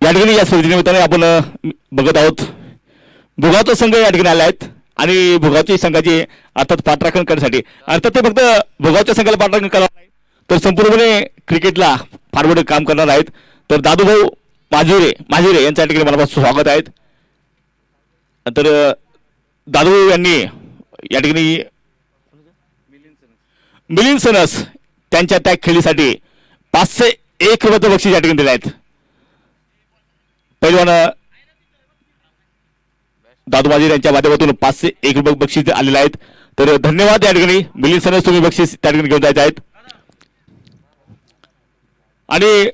या ठिकाणी या स्पर्धेनिमित्ताने आपण बघत आहोत भुगावचा संघ या ठिकाणी आले आहेत आणि भुगावच्या संघाची अर्थात पाठराखण करण्यासाठी अर्थात ते फक्त भुगावच्या संघाला पाठराखण करणार नाही तर संपूर्णपणे क्रिकेटला फॉरवर्ड काम करणार आहेत. तर दादूभाऊ माजिरे यांच्या ठिकाणी मनापासून स्वागत आहेत. तर दादू यांनी या ठिकाणी मिलिंद सनस त्यांच्या त्या खेळीसाठी 501 रुपयाचं बक्षीस या ठिकाणी दिले आहेत. पहिलवान दादू माजिरे यांच्या माध्यमातून 501 रुपये बक्षीस आलेले आहेत. तर धन्यवाद या ठिकाणी मिलिंद सनस तुम्ही बक्षीस त्या ठिकाणी घेऊन जायचे आहेत. आणि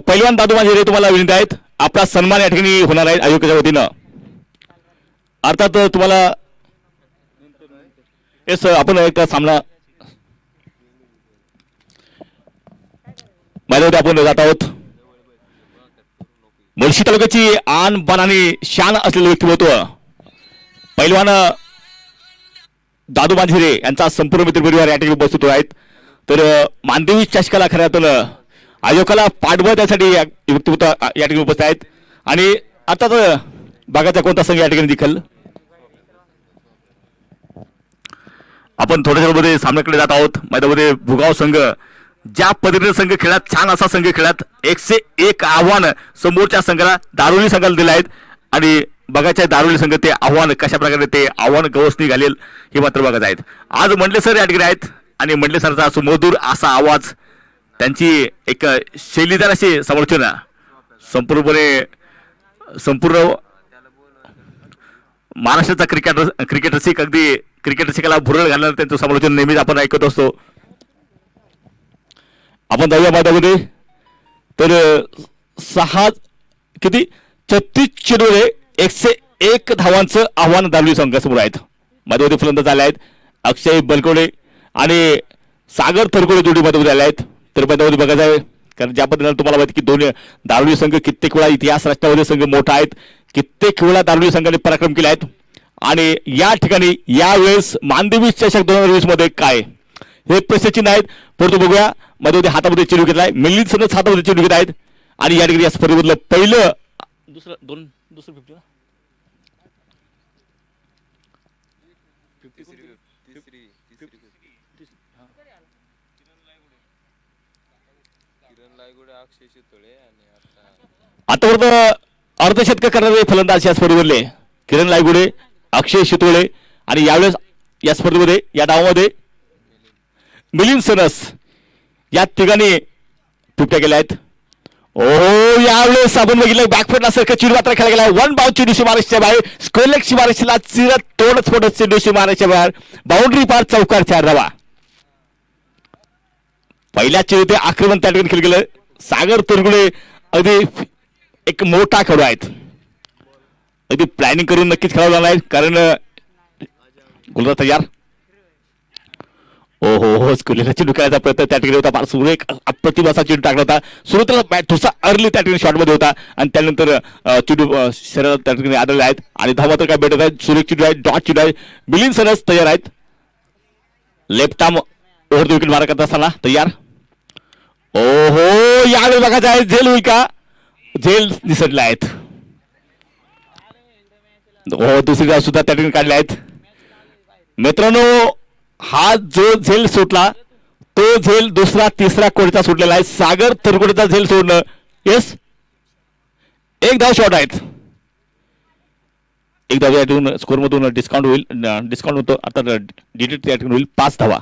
पहिलवान दादू माजिरे तुम्हाला विनंती आहेत आपला सन्मान या ठिकाणी होणार आहे आयोगाच्या वतीनं. अर्थात तुम्हाला येस आपण एक सामना माझ्यामध्ये आपण जात आहोत. मुळशी तालुक्याची आन बान आणि शान असलेलं व्यक्तिमत्व पहिलवान दादू मांझिरे यांचा संपूर्ण मित्रपरिवार या ठिकाणी उपस्थित आहेत. तर मानदेवी चषकाला खऱ्या अर्थानं आयोगाला पाठबळ त्यासाठी व्यक्तिमत्व या ठिकाणी उपस्थित आहेत. आणि अर्थात बागाचा कोणता संघ या ठिकाणी दिखल आपण थोड्याशा मध्ये सामन्याकडे जात आहोत. मैदानामध्ये भुगाव संघ ज्या पद्धतीने संघ खेळात छान असा संघ खेळात 101 आव्हान समोरच्या संघाला दारुली संघाला दिले आहेत आणि बघायचे दारुली संघ ते आव्हान कशा प्रकारे ते आव्हान गवसणी घालेल हे मात्र बघत आहेत. आज मंडले सर या ठिकाणी आहेत आणि मंडले सरचा सुमधुर असा आवाज त्यांची एक शैलीदार अशी समालोचना संपूर्ण महाराष्ट्राचा क्रिकेट रसिक अगदी क्रिकेट रसिकाला भुरळ घालणार त्यांचं समालोचन नेहमीच आपण ऐकत असतो. आपण जाऊया मैदानामध्ये तर 36 चेंडूमध्ये 101 धावांचं आव्हान दारुली संघासमोर आहेत. मैदानामध्ये फलंदाज आले आहेत अक्षय बलकोडे आणि सागर थरकोडे जोडी मैदानामध्ये आले आहेत. तर मैदानामध्ये बघायचं आहे कारण ज्या पद्धतीने तुम्हाला माहिती की दोन्ही दारुली संघ कित्येक वेळा इतिहास रचण्यामध्ये संघ मोठा आहेत. कित्येक वेळा दारुली संघाने पराक्रम केले आहेत आणि या ठिकाणी यावेळेस मानदेवी चषक 2020 मध्ये काय हे प्रश्नचिन्ह आहेत. परंतु बघूया मध्ये हातामध्ये चेंडू घेतलाय मिलिंद सनस हातामध्ये चेंडू घेत आहेत आणि या ठिकाणी या स्पर्धेमधलं पहिलं दुसरं 50 आतापर्यंत अर्धशतक करणारे फलंदाज या स्पर्धेमधले किरण लायगुडे अक्षय शितोळे आणि यावेळेस या स्पर्धेमध्ये या डावामध्ये मिलिंद सनस या तिघांनी तुटक्या केल्या आहेत. ओहो यावेळेस आपण बघितलं बॅकफुट सारखं चेंडू मात्र खेळला गेला वन बाउंड चेंडूशी मारायच्या बाहेर स्कोरलेगशी मारायला चिरत तोडत फोडत चेंडूशी मारायच्या बाहेर बाउंड्री पार चौकार 4 धावा. पहिल्या चेंडू ते आक्रमण त्या ठिकाणी खेळलं गेलं. सागर तुरगुडे अगदी एक मोठा खेळाडू आहेत. अगदी प्लॅनिंग करून नक्कीच खेळायला नाही कारण गोलंदाज तयार. हो हो स्कुलेला चेंडू खेळायचा प्रयत्न त्या ठिकाणी होता. फार सुरेख अप्रतिमाचा चेंडू टाकला होता. सुरुवातीला बॅट थोडासा अर्ली त्या ठिकाणी शॉटमध्ये होता आणि त्यानंतर चेंडू शरीरात त्या ठिकाणी आलेले आहेत आणि धाव मात्र काय भेटत आहेत. सुरेख चेंडू आहेत, डॉट चेंडू आहे, बिलिंग सरस तयार आहेत. Left arm over the wicket मारा करत असताना तयार. ओहो यावेळी बघायचं आहे झेल होईल का. झेल निसटले आहेत. हो दुसरी धाव सुद्धा त्या ठिकाणी काढले आहेत. मित्रांनो हा जो झेल सुटला तो झेल दुसरा तिसरा कोणीचा सुटलेला आहे. सागर तरकोडेचा झेल सोडणं. येस एक धाव शॉर्ट आहेत. एक धाव यातून स्कोर मधून डिस्काउंट होईल. डिस्काउंट होतो आता डिटेक्ट त्या ठिकाणी होईल 5 धावा.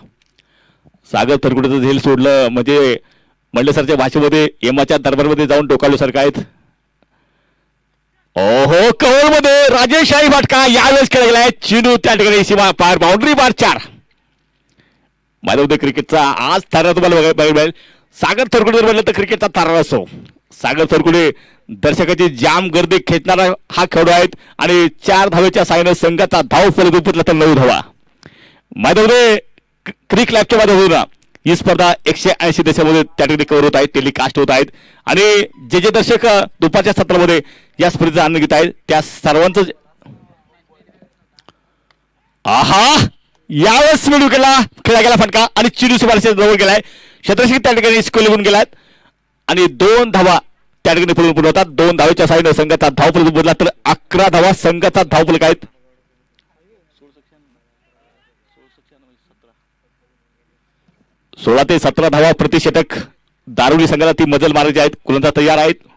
सागर तरकोडेचं झेल सोडलं म्हणजे मंडले सरच्या भाषेमध्ये यमाच्या दरबारमध्ये जाऊन डोकावल्यासारखं आहेत. ओहो कव्हर मध्ये राजेश आई भाटका यावेळेस खेळला गेलाय. चेंडू त्या ठिकाणी सीमा पार बाउंड्री पार 4. माझ्या क्रिकेटचा आज तारा तुम्हाला बघायला मिळेल. सागर थरकुडे जर म्हणलं तर क्रिकेटचा तारा असो. सागर थरकुडे दर्शकाची जाम गर्दी खेचणारा हा खेळाडू आहेत आणि 4 धावेच्या साहाय्याने संघाचा धाव फलक उपटला तर 9 धावा. माझ्यामध्ये क्रिक लाईव्हच्या माध्यमातून ही स्पर्धा 180 देशामध्ये त्या ठिकाणी कव्हर होत आहे, टेलिकास्ट होत आहेत आणि जे जे दर्शक दुपारच्या सत्रामध्ये या स्पर्धेचा आनंद घेत आहेत त्या सर्वांचं आहा यावेळेस स्पीड विकेटला खेळला गेला फटका आणि चिडू सुमारच्या जवळ गेलाय. शतरशी त्या ठिकाणी स्कोर लिहून गेलात आणि 2 धावा त्या ठिकाणी पूर्ण पूर्ण होतात. 2 धावेच्या साहाय्याने संघाचा धावफलक बदला तर 11 धावा संघाचा धावफलक आहेत. 16 ते 17 धावा प्रतिषटक दारुली संघाला ती मजल मारायची आहेत. गोलंदाज तयार आहेत.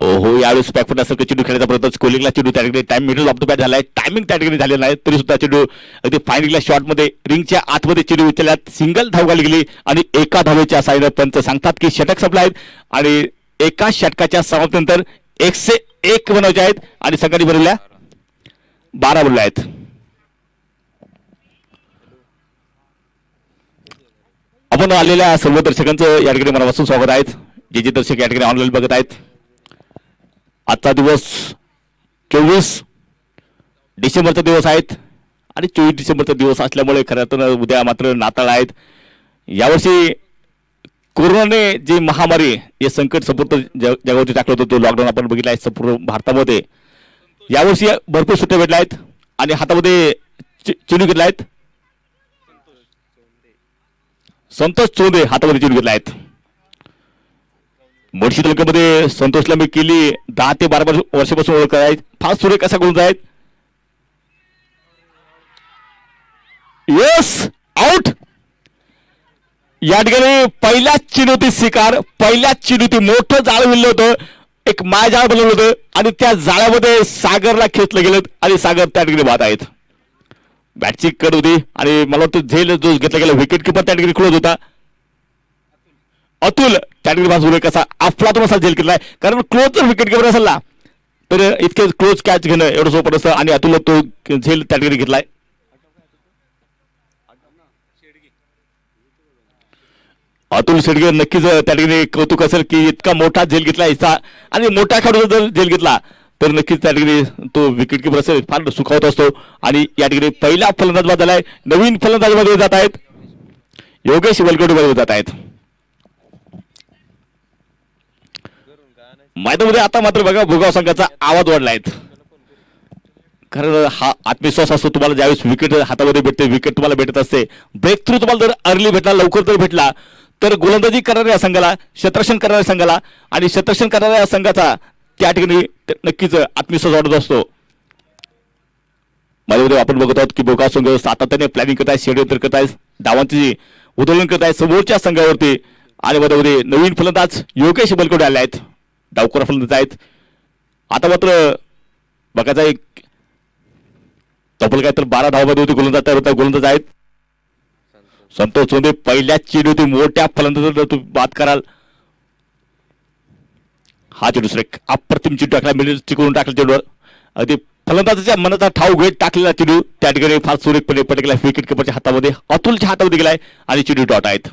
ओहो यावेळेस बॅकफुटासारखं चेंडू खेळायचा प्रयत्न स्कोलिंगला चेंडू त्या ठिकाणी time middle of the bat झालाय. टायमिंग त्या ठिकाणी झालेला नाही तरी सुद्धा चेंडू अगदी फायनलच्या शॉटमध्ये रिंगच्या आतमध्ये चेंडू विचारल्यात सिंगल धाव घाली गेली आणि एका धावेच्या साईडनं पंच सांगतात की षटक संपला आहेत आणि एका षटकाच्या समाप्तीनंतर 101 बनवायचे आहेत आणि संघाने बनवल्या 12 बनवल्या आहेत. आपण आलेल्या सर्व दर्शकांचं या ठिकाणी मनापासून स्वागत आहेत. जे जे दर्शक या ठिकाणी ऑनलाईन बघत आहेत. आजचा दिवस 24 डिसेंबरचा दिवस आहेत आणि 24 डिसेंबरचा दिवस असल्यामुळे खरं तर उद्या मात्र नाताळ आहेत. यावर्षी कोरोनाने जी महामारी हे संकट संपूर्ण जगावरती टाकलं होतं तो लॉकडाऊन आपण बघितला आहे संपूर्ण भारतामध्ये. यावर्षी भरपूर सुट्ट्या भेटल्या आहेत आणि हातामध्ये चेंडू घेतला आहेत. संतोष चोंदे हातामध्ये चेंडू घेतला आहेत. मुळशी तालुक्यामध्ये संतोषला मी केली 10 ते 12 वर्षापासून ओळख आहे. फार सुरेख असा गोलंदाज आहेत. Yes out. या ठिकाणी पहिल्या चेंडूची शिकार पहिल्या चेंडूची मोठं जाळ विणलं होतं. एक मायजाळ बनवलं होतं आणि त्या जाळ्यामध्ये सागरला खेचलं गेलं आणि सागर त्या ठिकाणी बाद आहेत. बॅटची कड होती आणि मला वाटतं झेल जो घेतला गेला विकेट किपर त्या ठिकाणी क्लोज होता. अतुल त्या ठिकाणी बाजूला कसा अफलातून असा झेल केलाय कारण क्लोज जर विकेट किपर असेल ना तर इतके क्लोज कॅच घेणं एवढं सोपं असतं आणि अतुल तो झेल त्या ठिकाणी घेतलाय. अतुल शेडगे नक्कीच त्या ठिकाणी कौतुक असेल की इतका मोठा झेल घेतला याचा आणि मोठ्या खेळाडूचा जर झेल घेतला तर नक्कीच त्या ठिकाणी तो विकेट किपर असेल फार सुखावत असतो. आणि या ठिकाणी पहिला फलंदाज बाद झालाय. नवीन फलंदाज मध्ये जात आहेत योगेश वलगोडे मध्ये जात आहेत. मैदानामध्ये आता मात्र बघा भुगाव संघाचा आवाज वाढलाय. कारण हा आत्मविश्वास असतो तुम्हाला ज्यावेळेस विकेट हातामध्ये भेटते विकेट तुम्हाला भेटत असते. ब्रेक थ्रू तुम्हाला जर अर्ली भेटला लवकर जर भेटला तर गोलंदाजी करणाऱ्या संघाला शतरक्षण करणाऱ्या संघाला आणि शतरक्षण करणाऱ्या संघाचा त्या ठिकाणी नक्कीच आत्मविश्वास वाढत असतो. माझ्यामध्ये आपण बघत आहोत की भुगाव संघ सातत्याने प्लॅनिंग करत आहे षडयंत्र करत आहे डावांची उधळण करत आहे समोरच्या संघावरती आणि मध्ये नवीन फलंदाज योगेश बलकोडे आले आहेत. डावखोर फलंदाज आहेत. आता मात्र बघायचा एक तब्बल काय तर 12 धावामध्ये होती गोलंदाज तयार होता. गोलंदाज आहेत संतोष चोंदे पहिल्या चेंडूवरती मोठ्या फलंदाजाला तुम्ही बाद कराल हा चेंडू सुरेख अप्रतिम चेंडू टाकला मिडल चिकवून टाकला चेंडूवर अगदी फलंदाजाच्या मनाचा ठाव घेत टाकलेला चेंडू त्या ठिकाणी फार सुरेखपणे पटकला विकेट किपरच्या हातामध्ये अतुलच्या हातामध्ये गेलाय आणि चेंडू डॉट आहेत.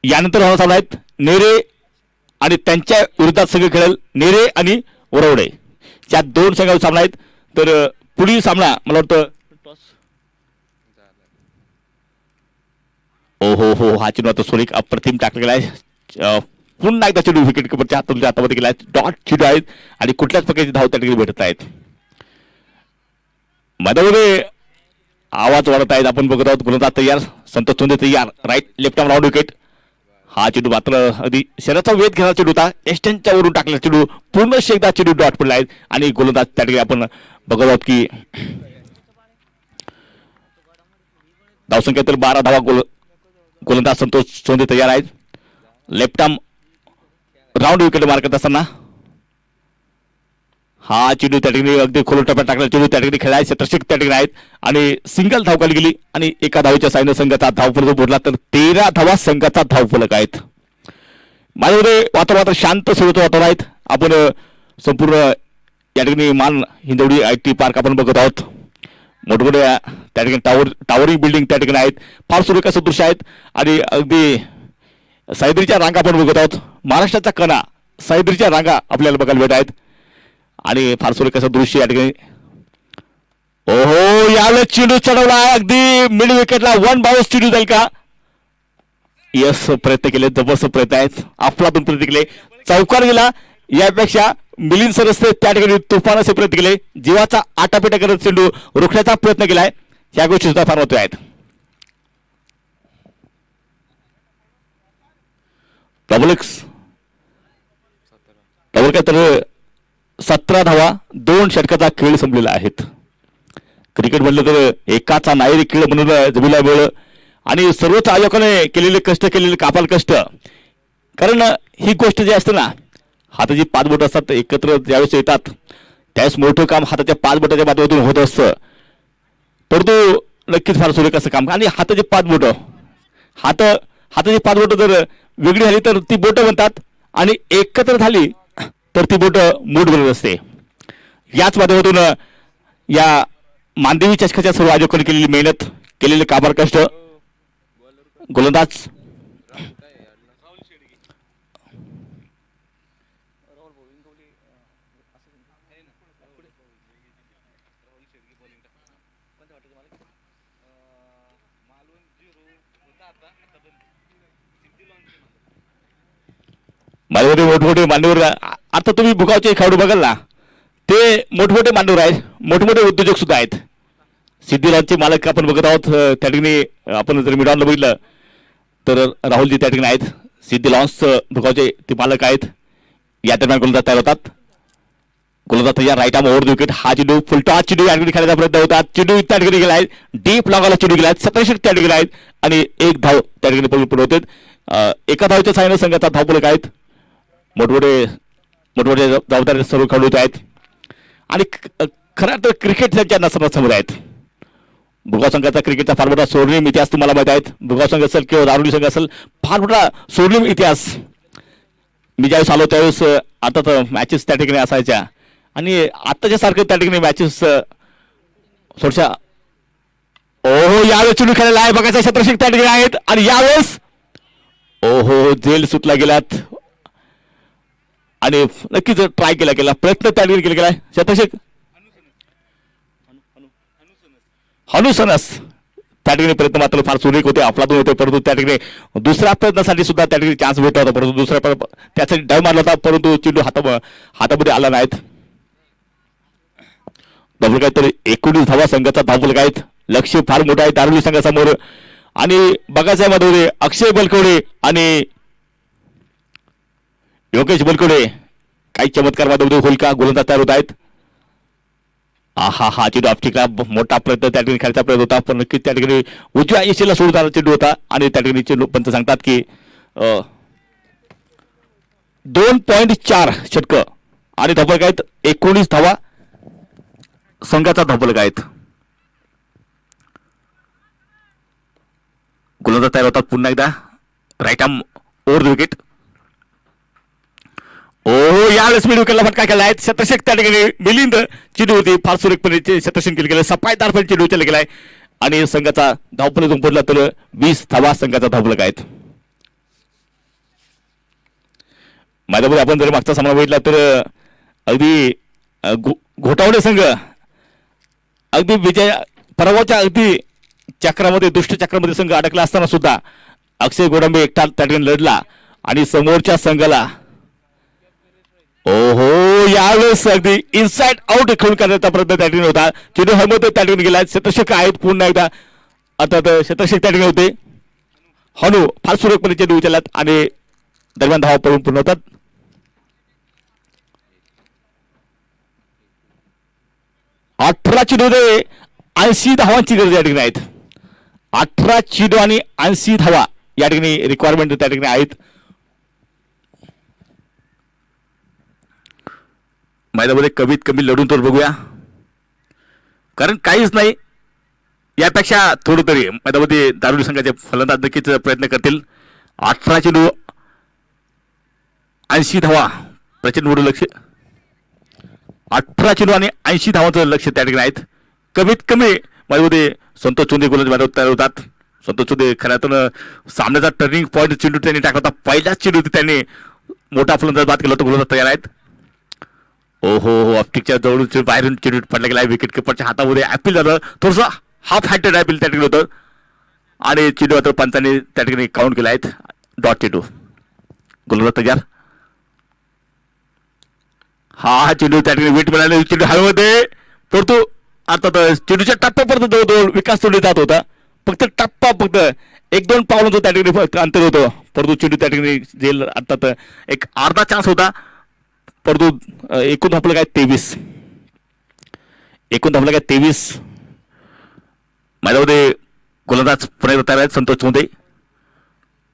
यानंतर होणार सामना आहेत नेरे आणि त्यांच्या विरोधात संघ खेळेल नेरे आणि वरवडे या दोन संघाचा सामना आहेत. तर पुढील सामना मला वाटतं टॉस ओ हो हा चेंडू आता सुरेख अप्रतिम टाकला गेलाय पुन्हा एकदा चेंडू विकेट किपरच्या हातामध्ये गेलाय डॉट चेंडू आहेत आणि कुठल्याच प्रकारची धाव त्या ठिकाणी भेटत आहेत. मैदानामध्ये आवाज वाढत आहेत आपण बघत आहोत गोलंदाज तयार संतोष चोंदे तयार right left arm round wicket हा चेंडू मात्र अगदी शरीराचा वेध घेणारा चेंडू होता एस्टनच्या वरून टाकलेला चेंडू पूर्ण एकदा चेंडू डॉट पडला आहे आणि गोलंदाज त्या ठिकाणी आपण बघत आहोत की धावसंख्या तर 12 धावा गोलंदाज संतोष चोंदे तयार आहेत. लेफ्ट आर्म राऊंड विकेट मार करत असताना हा चेंडू त्या ठिकाणी अगदी खोल टप्प्यात टाकला चेंडू त्या ठिकाणी खेळायचे शतरक्षक त्या ठिकाणी आहेत आणि सिंगल धावकाली गेली आणि एका धावेच्या साईनं संघाचा धावफलक बोलला तर 13 धावा संघाचा धावफलक आहेत. माझ्यामध्ये वातावरण शांत सुरत वातावरण आहेत. आपण संपूर्ण या ठिकाणी मान हिंदवडी IT पार्क आपण बघत आहोत. मोठमोठ्या त्या ठिकाणी टावरिंग बिल्डिंग त्या ठिकाणी आहेत फार सुरेख असं दृश्य आहेत आणि अगदी सह्याद्रीच्या रांगा आपण बघत आहोत. महाराष्ट्राचा कणा सह्याद्रीच्या रांगा आपल्याला बघायला भेट आहेत आणि फार सुरेख असं दृश्य या ठिकाणी ओहो यावेळेस चेंडू चढवला आहे अगदी मिड विकेटला 1 बाउन्स चेंडू जाईल का यस प्रयत्न केले जबरदस्त प्रयत्न आहेत आपलातून प्रयत्न केले चौकार गेला यापेक्षा मिलिंद सरस्ते त्या ठिकाणी तुफान असे प्रयत्न केले जीवाचा आटापिटा करत चेंडू रोखण्याचा प्रयत्न केलाय या गोष्टी सुद्धा फार महत्त्वाच्या आहेत. डबल काय तर 17 धावा 2 षटकाचा खेळ संपलेला आहेत. क्रिकेट म्हटलं तर एकाचा नायरी खेळ म्हणून जमिला वेळ आणि सर्वच आयोगाने केलेले कष्ट केलेले कापाल कष्ट कारण ही गोष्ट जी असते ना हाताची 5 बोटं असतात एकत्र ज्यावेळेस येतात त्यावेळेस मोठं काम हाताच्या 5 बोटाच्या माध्यमातून होत असतं परंतु नक्कीच फार सुरेख असं काम आणि हाताची 5 बोटं हाताची 5 बोटं जर वेगळी झाली तर ती बोटं बनतात आणि एकत्र झाली तर ती बोटं मूठ बनत असते. याच माध्यमातून या मानदेवी चषकाच्या सर्व आयोजकांनी केलेली मेहनत केलेले काबार कष्ट गोलंदाज माझ्यामध्ये मोठमोठे मान्यवर आता तुम्ही भुगावचे खेळाडू बघाल ना ते मोठमोठे मान्यवर आहेत मोठमोठे उद्योजक सुद्धा आहेत. सिद्धी मालक आपण बघत आहोत त्या ठिकाणी आपण जर मिडॉनला बघितलं तर राहुलजी त्या ठिकाणी आहेत. सिद्धी लॉन्स भुगावचे ते मालक आहेत. या दरम्यान गोलंदाज तयार होतात. गोलंदाज तयार right arm over the wicket हा चेंडू फुलटॉस चेंडू या ठिकाणी खेळायचा प्रयत्न होता चेंडू त्या ठिकाणी गेला आहे डीप लॉंगाला चेंडू गेला आहे 17 त्या ठिकाणी आहेत आणि एक धाव त्या ठिकाणी पूर्ण होते. एका धावच्या साहाय्याने संघाचा धावफलक आहेत. मोठमोठे जबाबदारी सर्व खेळाडू आहेत आणि खरं तर क्रिकेट त्यांच्या नसनासमोर आहेत. भुगाव संघाचा क्रिकेटचा फार मोठा स्वर्णिम इतिहास तुम्हाला माहित आहेत. भुगाव संघ असेल किंवा दारुली संघ असेल फार मोठा स्वर्णिम इतिहास. मी ज्यावेळेस आलो त्यावेळेस आता तर मॅचेस त्या ठिकाणी असायच्या आणि आत्ताच्या सारखं त्या ठिकाणी मॅचेस थोडशा ओहो यावेळेस चेंडू खेळायला आहे बघायचा शतरक्षक त्या ठिकाणी आहेत आणि यावेळेस ओहो जेल सुटला गेलात आणि नक्कीच ट्राय केला प्रयत्न त्या ठिकाणी केला गेलाय शतरक्षक हनुसनस त्या ठिकाणी प्रयत्न मात्र फार सुरेख होते अफलातून होते परंतु त्या ठिकाणी दुसऱ्या प्रयत्नासाठी सुद्धा त्या ठिकाणी चान्स भेटला होता परंतु दुसऱ्या त्यासाठी डाव मारला होता परंतु चेंडू हातामध्ये आला नाहीत. डबल काय तर 19 धावा संघाचा धावफलक आहेत. लक्ष फार मोठं आहे दारुली संघासमोर आणि बघायच्या मध्ये अक्षय बलकवडे आणि योगेश बलकवडे काही चमत्कार मध्ये होईल का गोलंदाज तयार होत आहेत. हा चेंडू ऑप्टिकला मोठा प्रयत्न त्या ठिकाणी खेळायचा प्रयत्न होता पण नक्कीच त्या ठिकाणी उजव्या यशेला सोडताना चेंडू होता आणि त्या ठिकाणी चेंडू पंत सांगतात की 2.4 षटक आणि धावफलक आहेत 19 धावा संघाचा धावफलक आहेत. गोलंदाज तयार होतात पुन्हा एकदा right arm over the wicket ओ यावेळेस मी विकेटला फटका केला आहे. शतषक त्या ठिकाणी मिलिंद चेंडू होती फार सुरेखपणे शतषक केलं गेलं. सफाईदारपणे चेंडू उचलला गेलाय आणि संघाचा धावफलक पडला तर 20 धावा संघाचा धावफलक आहेत. मैदानामध्ये आपण जर मागचा सामना बघितला तर अगदी घोटावडे संघ अगदी विजय पराभवाच्या अगदी चक्रामध्ये दुष्ट चक्रामध्ये संघ अडकला असताना सुद्धा अक्षय गोडंबे एकटा त्या ठिकाणी लढला आणि समोरच्या संघाला ओहो यावेळेस अगदी इनसाइड आउट खेळून करण्याचा प्रयत्न त्या ठिकाणी होता. चेंडू हवेमध्ये त्या ठिकाणी गेला. शतषक आहेत पुन्हा एकदा अर्थात शतषक त्या ठिकाणी होते. हनु फार सुरेखपणे चेंडू उचललात आणि दरम्यान धावा पडून पूर्ण होतात. अठरा चेंडूमध्ये 80 धावांची गरज या ठिकाणी आहेत. 18 चेंडू आणि 80 धावा या ठिकाणी रिक्वायरमेंट त्या ठिकाणी आहेत. मैदानामध्ये कमीत कमी लढून तर बघूया कारण काहीच नाही यापेक्षा थोडं तरी मैदानामध्ये दारुली संघाचे फलंदाज नक्कीच प्रयत्न करतील. 18 चेंडू 80 धावा प्रचंड मोठं लक्ष. 18 चेंडू आणि 80 धावांचं लक्ष त्या ठिकाणी आहेत. कमीत कमी मैदानामध्ये संतोष चोंदे गोलंदाज मैदानात तयार होतात. संतोष चोंदे खऱ्यातून सामन्याचा टर्निंग पॉईंट चेंडू त्यांनी टाकला होता. पहिल्याच चेंडू त्यांनी मोठा फलंदाज बाद केला होता. गोलंदाज तयार आहेत. ओहो ऑप्टिकच्या जवळून बाहेरून चेंडू पडला गेला. विकेट किपरच्या हातामध्ये ॲपिल झालं. थोडंसं हाफ हँडेड ॲपिल त्या ठिकाणी होतं आणि चेंडू आता पंचांनी त्या ठिकाणी काउंट केला आहेत. डॉट चेंडू गोलंदाज तयार. हा चेंडू त्या ठिकाणी वेट मिळाले. चेंडू हवेमध्ये पडतो. आता चेंडूच्या टप्प्यापर्यंत जवळजवळ विकास तोडे जात होता. फक्त टप्पा फक्त 1-2 पावलांचं त्या ठिकाणी अंतर होतं. परंतु चेंडू त्या ठिकाणी जेल आता एक अर्धा चान्स होता. परंतु एकूण धावफलक काय 23. एकूण धावफलक काय 23. मैदानामध्ये गोलंदाज पुन्हा तयार आहेत संतोष चोंदे.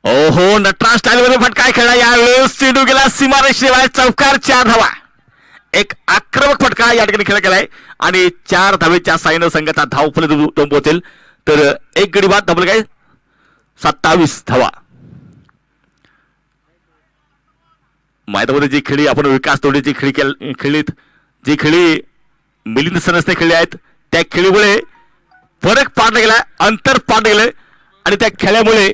ओहो नटराज स्टाईलमध्ये फटका खेळला. यावेळेस चेंडू गेला सीमारेषेवर. चौकार 4 धावा. एक आक्रमक फटका या ठिकाणी खेळला गेलाय आणि 4 धावेच्या साईनं संघाचा धावफलक पोहोचेल तर एक गडी बाद धावफलक आहे 27 धावा. मैदानामध्ये जी खेळी आपण विकास तोडेची खेळी खेळलीत जी खेळी मिलिंद सनसने खेळली आहेत त्या खेळीमुळे फरक पाडला गेला. अंतर पाडलं गेलं आणि त्या खेळामुळे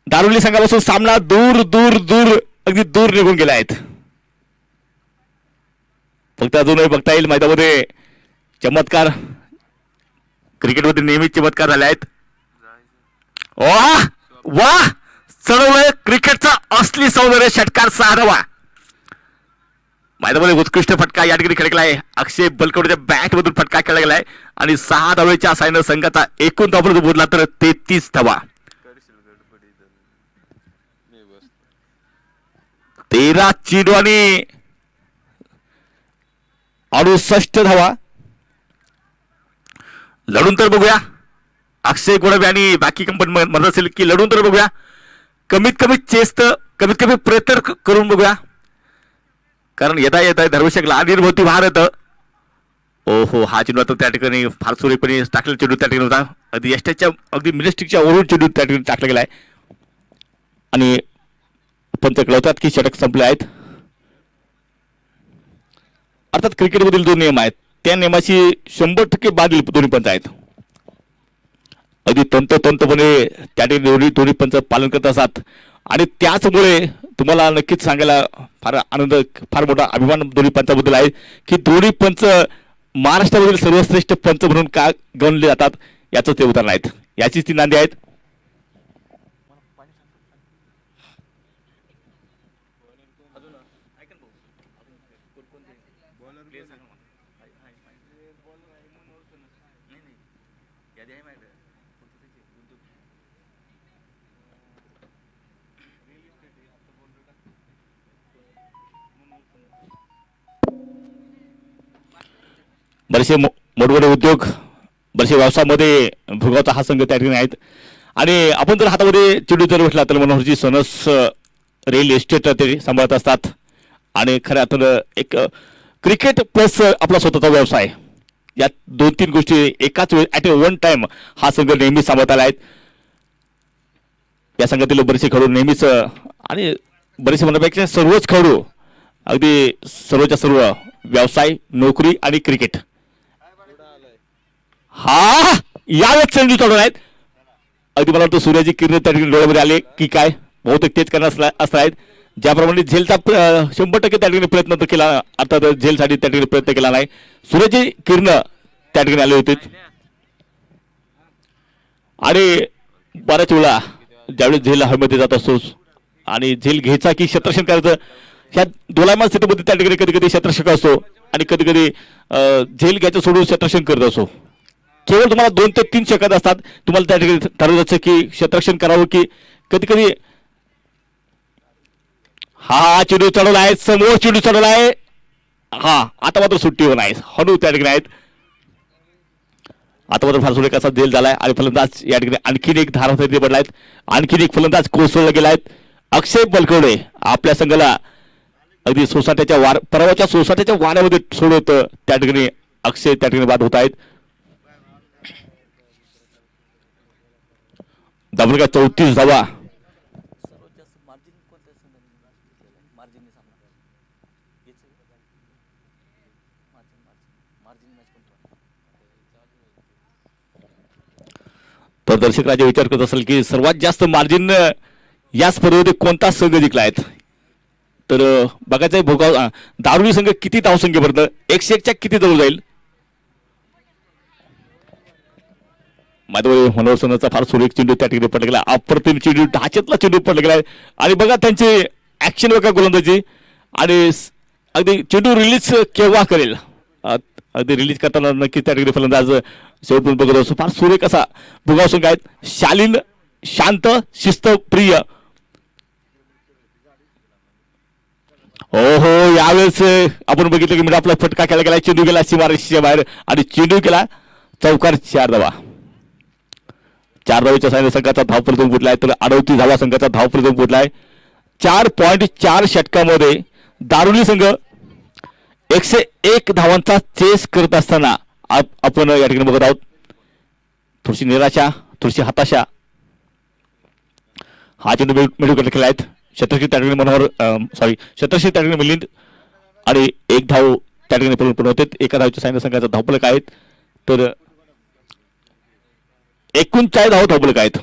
दारुली संघापासून सामना दूर दूर दूर अगदी दूर निघून गेला आहेत. फक्त अजूनही बघता येईल मैदानामध्ये चमत्कार क्रिकेटमध्ये नेहमीच चमत्कार झाले आहेत. वाह वाह चढवलंय क्रिकेटचा असली सौंदर्य. षटकार 6 धावा. मैदानामध्ये उत्कृष्ट फटका या ठिकाणी खेळला आहे. अक्षय बलकवडेच्या बॅट मधून फटका खेळला गेलाय आणि 6 धावेच्या साईनं संघाचा एकूण धावफलक बोलला तर 33 धावा. 13 चेंडू आणि 68 धावा. लढून तर बघूया. अक्षय गोडबे आणि बाकी कंपनी म्हणत असेल की लढून तर बघूया. कमीत कमी चेस्ट कमीत कमी प्रयत्न करून बघूया कारण येता येता धर्मशेखला अनिर्भवती भार येतं. ओहो हा चेंडू आता त्या ठिकाणी फार सुरेखपणे टाकलेला चेंडू त्या ठिकाणी होता. अगदी यष्टाच्या अगदी मिनिस्टिकच्या ओढून चेंडू त्या ठिकाणी टाकला गेलाय आणि पंच कळवतात की षटक संपले आहेत. अर्थात क्रिकेटमधील जो नियम आहेत त्या नियमाची 100% बांधील दोन्ही पंच आहेत. अगदी तंतोतंतपणे त्या ठिकाणी दोन्ही पंच पालन करत असतात आणि त्याचमुळे तुम्हाला नक्कीच सांगायला फार आनंद फार मोठा अभिमान दोन्ही पंचाबद्दल आहे की दोन्ही पंच महाराष्ट्रामधील सर्वश्रेष्ठ पंच म्हणून का गणले जातात याचं ते उदाहरण आहेत. याचीच ती नांदी आहेत. बरेचसे मोठमोठे उद्योग बरेचसे व्यवसायामध्ये भोगावचा हा संघ त्या ठिकाणी आहेत आणि आपण जर हातामध्ये चेंडू जर भेटला तर मनोहरजी सनस रिअल इस्टेट ते सांभाळत असतात आणि खऱ्या अर्थानं एक क्रिकेट प्लस आपला स्वतःचा व्यवसाय या 2-3 गोष्टी एकाच वेळी ॲट ए वन टाइम हा संघ नेहमी सांभाळत आला आहेत. या संघातील बरेचसे खेळाडू नेहमीच आणि बरेचसे म्हणण्यापेक्षा सर्वच खेळाडू अगदी सर्वच्या सर्व व्यवसाय, नोकरी आणि क्रिकेट. हा यावेळेस चेंडू चढवून आहेत. अगदी मला वाटतं सूर्याची किरण त्या ठिकाणी डोळ्यामध्ये आले की काय, बहुतेक तेच करणार असणार आहेत. ज्याप्रमाणे झेलचा 100% त्या ठिकाणी प्रयत्न तर केला, अर्थात झेलसाठी त्या ठिकाणी प्रयत्न केला नाही. सूर्याची किरण त्या ठिकाणी आले होते आणि बऱ्याच वेळा ज्यावेळेस झेल हवेमध्ये जात असतो आणि झेल घ्यायचा की क्षेत्ररक्षण करायचं, ह्या दोलायमान स्थितीमध्ये त्या ठिकाणी कधी कधी क्षेत्ररक्षक असतो आणि कधी कधी झेल घ्यायचं सोडून क्षेत्ररक्षण करत असतो. केवळ तुम्हाला 2 ते 3 सेकंद असतात, तुम्हाला त्या ठिकाणी ठरवायचं की क्षेत्ररक्षण करावं की कधी कधी. हा चेंडू चढवला आहे, समोर चेंडू चढवला आहे. हा आता मात्र सुट्टीवर नाही, हनू त्या ठिकाणी आहेत. आता मात्र फार सुरेख असा झेल झालाय आणि फलंदाज या ठिकाणी आणखीन एक धारामध्ये पडला आहेत. आणखीन एक फलंदाज कोसळला गेला आहेत. अक्षय बलकवडे आपल्या संघाला अगदी सोसाट्याच्या परवाच्या सोसाट्याच्या वाऱ्यामध्ये सोडवत त्या ठिकाणी अक्षय त्या ठिकाणी बाद होत आहेत. धावलं का 34 धावा. सर्वात जास्त मार्जिन कोणत्या संघाने मार्जिनने सामना हेच आहे. मार्जिन मॅच कोणता. तर दर्शक राजा विचार करत असेल की सर्वात जास्त मार्जिन या स्पर्धेमध्ये कोणता संघ जिंकला आहेत. तर बघायचं भोगाव दारुली संघ किती धावसंख्येपर्यंत 101च्या किती जवळ जाईल. माझ्यावर मनोहर सोनचा फार सुरेख चेंडू त्या ठिकाणी पडला गेला, अप्रतिम चेंडू, ढाच्यातला चेंडू पडला गेला आणि बघा त्यांची ऍक्शन बघा गोलंदाजी आणि अगदी चेंडू रिलीज केव्हा करेल, अगदी रिलीज करताना नक्की त्या ठिकाणी फलंदाज शेवटून बघत असतो. फार सुरेख असा भुगाव संघ आहेत. शालीन, शांत, शिस्तप्रिय. हो हो यावेळेस आपण बघितलं की म्हणजे आपला फटका केला गेला, चेंडू गेला सीमारेषेच्या बाहेर आणि चेंडू केला चौकार. 4 धावा. 4 धावेच्या साह्याने संघाचा धावफलक फुटलाय, तर 38 धावा संघाचा धावफलक फुटलाय. 4.4 षटकामध्ये दारुली संघ 101 धावांचा चेस करत असताना आपण या ठिकाणी बघत आहोत. थोडीशी निराशा, थोडीशी हताशा. हा चेंडू मेडू केला आहेत. छत्रक्षी त्या ठिकाणी छत्रक्षी त्या ठिकाणी मिलिंद आणि 1 धाव त्या ठिकाणी पूर्ण होते. एका धावच्या साह्याने संघाचा धावफलक आहेत, तर एकूण 4 धाव धावफलक आहेत.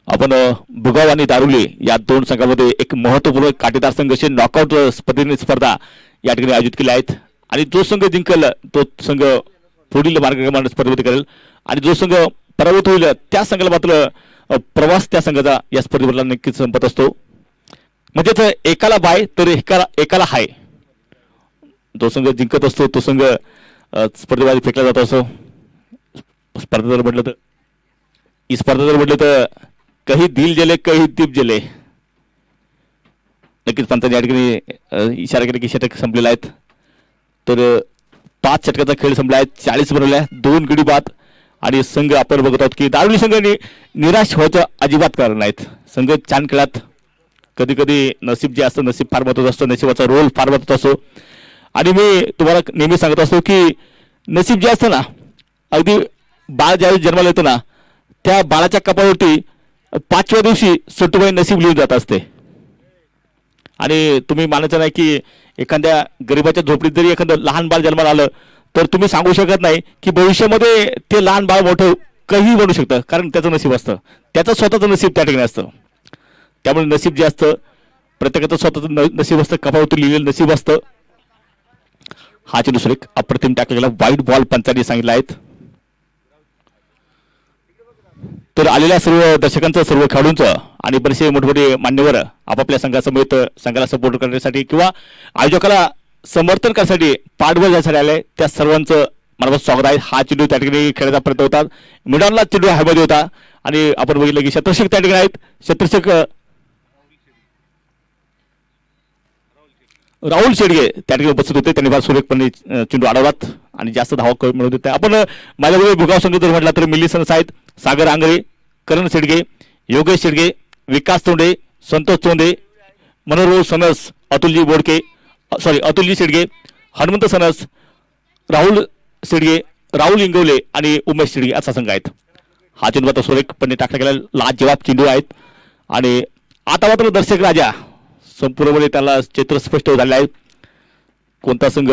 आपण भुगाव आणि दारुली या 2 संघामध्ये एक महत्वपूर्ण काटेदार संघर्ष नॉकआउट स्पर्धा या ठिकाणी आयोजित केल्या आहेत आणि जो संघ जिंकल तो संघ पुढील मार्गक्रमण स्पर्धेमध्ये करेल आणि जो संघ पराभूत होईल त्या संघाला मात्र प्रवास त्या संघाचा या स्पर्धेवरला नक्कीच संपत असतो. म्हणजेच एकाला बाय तर एकाला हाय. जो संघ जिंकत असतो तो संघ स्पर्धेबाजी फेकला जात असतो. स्पर्धा जर म्हटलं तर काही दिल जले काही दीप जले. नक्कीच पंतांनी या ठिकाणी इशारा केला की षटक संपलेला आहेत. तर 5 षटकाचा खेळ संपला आहे. 40 बनवल्या, 2 गडी बाद आणि संघ आपण बघत आहोत की दारुली संघाने निराश व्हायचं अजिबात कारण नाहीत. संघ छान खेळात. कधी कधी नसीब जे असतं, नसीब फार महत्वाचं असतं, नशिबाचा रोल फार महत्वाचा असतो आणि मी तुम्हाला नेहमी सांगत असतो की नसीब जे असतं ना, अगदी बाळ ज्यावेळेस जन्माला येतं ना त्या बाळाच्या कपाळावरती 5व्या दिवशी सटुबाई नसीब लिहून जात असते. आणि तुम्ही मानायचं नाही की एखाद्या गरिबाच्या झोपडीत जरी एखादं लहान बाळ जन्माला आलं तर तुम्ही सांगू शकत नाही की भविष्यामध्ये ते लहान बाळ मोठं काही बनू शकतं, कारण त्याचं नशीब असतं, त्याचं स्वतःचं नशीब त्या ठिकाणी असतं. त्यामुळे नशीब जे असतं प्रत्येकाचं स्वतःचं नशीब असतं, कपाळावरती लिहिलेलं नशीब असतं. हा चेंडू सुरेख अप्रतिम टाकला गेला. वाईट बॉल पंचांनी सांगितला आहेत. तर आलेल्या सर्व दर्शकांचं, सर्व खेळाडूंचं आणि बरेचसे मोठमोठे मान्यवर आपापल्या संघासमवेत संघाला सपोर्ट करण्यासाठी किंवा आयोजकाला समर्थन करण्यासाठी पाठबळ ज्यासाठी आले त्या सर्वांचं मनापासून स्वागत आहे. हा चेंडू त्या ठिकाणी खेळायचा प्रयत्न होता. मिडॉनला चेंडू हवेमध्ये होता आणि आपण बघितलं की क्षेत्ररक्षक त्या ठिकाणी आहेत. क्षेत्ररक्षक राहुल शेडगे त्या ठिकाणी उपस्थित होते. त्यांनी फार सुरेखपणे चेंडू अडवलात आणि जास्त धावा मिळवत होते. आपण माझ्याबरोबर भुगाव संघ जर म्हटला तर मिल्ली सनस आहेत. सागर आंगरे, करण शेडगे, योगेश शेडगे, विकास तोंडे, संतोष चोंदे, मनोहर सनस, अतुलजी शेडगे, हनुमंत सनस, राहुल शेडगे, राहुल इंगवले आणि उमेश शेडगे असा संघ आहेत. हा चेंडू मात्र सुरेखपणे टाकला गेला, लाजवाब चेंडू आहेत. आणि आता मात्र दर्शक राजा संपूर्णपणे त्याला चित्र स्पष्ट झाले आहे कोणता संघ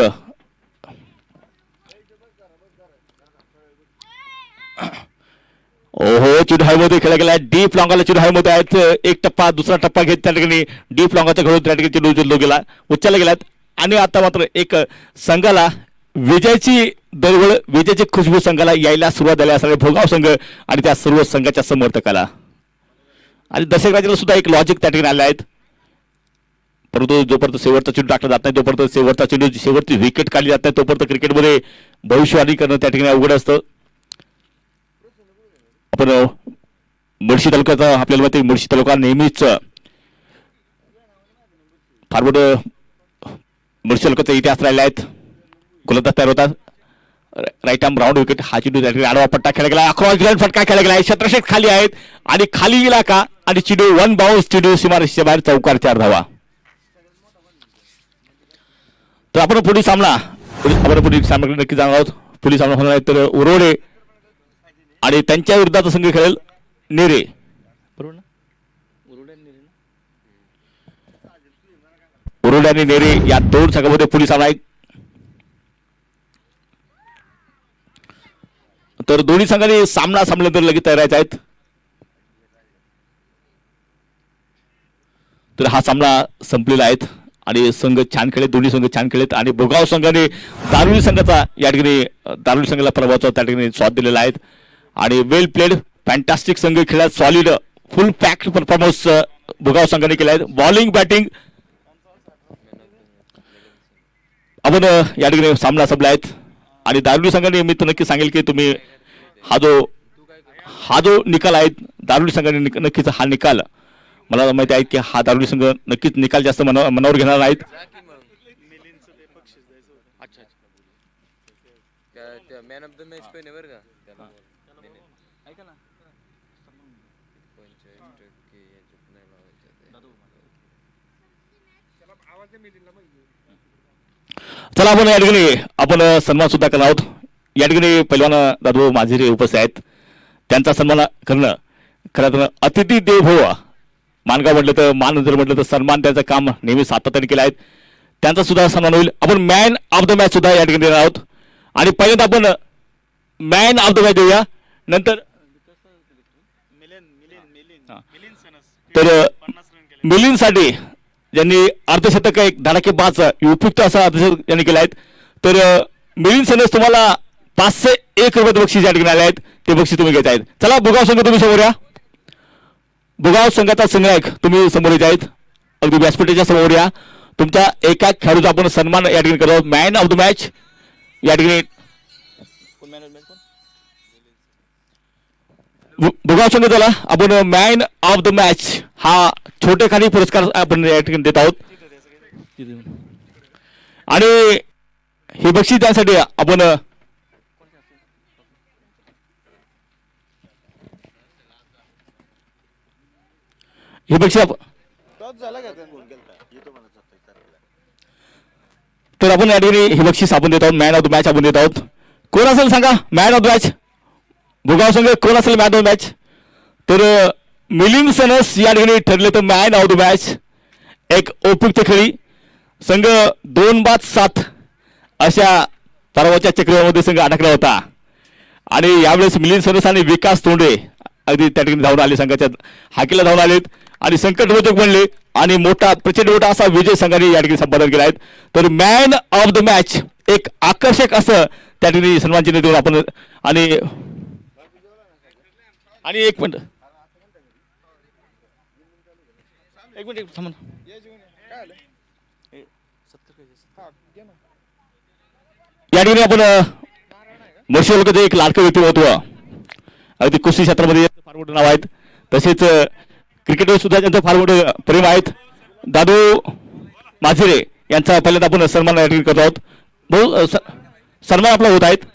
ओहो चेंडू हायमध्ये खेळला गेला, डीप लॉंगाला चेंडू हायमध्ये आहेत. एक टप्पा दुसरा टप्पा घेत त्या ठिकाणी डीप लॉंगाचा खेळून त्या ठिकाणी चेंडू उचलला गेला, उचलला गेलात. आणि आता मात्र एक संघाला विजयाची दरवळ, विजयाची खुशबू संघाला यायला सुरुवात झाली असणारे भोगाव संघ आणि त्या सर्व संघाच्या समर्थकाला. आणि दर्शक राजाला सुद्धा एक लॉजिक त्या ठिकाणी आले आहेत. परंतु जोपर्यंत शेवटचा चेंडू टाकला जात नाही, जोपर्यंत शेवटचा चेंडू शेवटची विकेट काढली जात नाही, तोपर्यंत क्रिकेटमध्ये भविष्यवाणी करणं त्या ठिकाणी अवघड असतं. आपण मुळशी तालुक्याचा आपल्याला माहिती, मुळशी तालुका नेहमीच फार मोठं मुळशी तालुक्याचा इतिहास राहिला आहेत. गोलंदाज तयार होतात, राईट आर्म राऊंड विकेट, हा चेंडू त्या ठिकाणी आडवा पट्टा खेळला गेला, अक्रॉस ग्राउंड फटका खेळला गेला, क्षेत्रक्षेत्र खाली आहेत आणि खाली गेला का आणि चेंडू वन बाउन्स, चेंडू सीमारेषेच्या बाहेर, चौकार 4 धावा. तर आपण पुढील सामना नक्की जाणार आहोत. पुढील सामना होणार आहे तर उरोडे आणि त्यांच्या विरुद्धाचा संघ खेळेल नेरे, बरोबर ना? उरोडे आणि नेरे या दोन संघामध्ये पुढील सामना आहे. तर दोन्ही संघांनी सामना संपल्यानंतर लगेच तयार आहेत. तर हा सामना संपलेला आहे आणि संघ छान खेळले, दोन्ही संघ छान खेळलेत. आणि भोगाव संघाने दारुली संघाचा या ठिकाणी दारुली संघाला प्रभावाचा त्या ठिकाणी स्वाद दिलेला आहे. आणि वेल प्लेड, फॅन्टास्टिक संघ खेळला, सॉलिड फुल पॅक्ड परफॉर्मन्स भोगाव संघाने केला आहे. बॉलिंग बॅटिंग आपण या ठिकाणी सामना संपला आहेत. आणि दारुली संघाने मी तर नक्की सांगेल की तुम्ही हा जो निकाल आहे दारुली संघाने नक्कीच हा निकाल मला माहिती आहे की हा दारुली संघ नक्कीच निकाल जास्त मनावर घेणार आहेत. मॅन ऑफ द मॅच पण आहे बरं का. चला आपण या ठिकाणी आपण सन्मान सुद्धा करणार आहोत. या ठिकाणी पहिलवान दादू माझे उपस्थित आहेत, त्यांचा सन्मान करणं खरं अतिथी देव भव. मानगाव म्हटलं तर मान जर म्हटलं तर सन्मान त्याचं काम नेहमी सातत्याने केलं आहे, त्यांचा सुद्धा सन्मान होईल. आपण मॅन ऑफ द मॅच सुद्धा या ठिकाणी देणार आहोत. आणि पहिल्यांदा आपण मॅन ऑफ द मॅच देऊया, नंतर तर मिलिंदसाठी ज्यांनी अर्धशतक एक धडाकेबाज उपयुक्त असा अर्धशतक त्यांनी केला आहे. तर मिलिंद सनस तुम्हाला 501 रुपये बक्षीस या ठिकाणी आले आहेत, ते बक्षीस तुम्ही घेत आहेत. चला भुगाव संघ तुम्ही समोर या. भुगाव संघाचा संघनायक तुम्ही समोर येत आहेत, अगदी व्यासपीठाच्या समोर या. तुमच्या एका खेळाडूचा आपण सन्मान या ठिकाणी करतो. मॅन ऑफ द मॅच या ठिकाणी भुगाव संघ झाला. आपण मॅन ऑफ द मॅच हा छोटेखानी पुरस्कार आपण या ठिकाणी देत आहोत. आणि हे बक्षीस त्यासाठी आपण हे बक्षीस तर आपण या ठिकाणी हे बक्षीस आपण देत आहोत. मॅन ऑफ द मॅच आपण देत आहोत. कोण असेल सांगा man of the match? Bhugaon संघ कोण असेल मॅन ऑफ द मॅच? तर मिलिंद सनस या ठिकाणी ठरले तर मॅन ऑफ द मॅच. एक उपयुक्त खेळी संघ 2-7 अशा परवाच्या चक्रीमध्ये संघ अडकला होता आणि यावेळेस मिलिंद सनस आणि विकास तोंडे अगदी त्या ठिकाणी धावून आले, संघाच्या हाकेला धावून आलेत आणि संकटमोचक बनले आणि मोठा प्रचंड मोठा असा विजय संघाने या ठिकाणी संपादन केला आहे. तर मॅन ऑफ द मॅच एक आकर्षक असं त्या ठिकाणी सन्मान चिन्ह देऊन आपण आणि एक मिनिट थांबा. या ठिकाणी आपण मुळशी तालुक्याचं एक लाडकं व्यक्तिमत्व अगदी कुस्ती क्षेत्रामध्ये फार मोठं नाव आहेत, तसेच क्रिकेटवर सुद्धा त्यांचं फार मोठं प्रेम आहेत. दादू माझिरे यांचा पहिल्यांदा आपण सन्मान या ठिकाणी करत आहोत. भाऊ सन्मान आपला होत आहेत.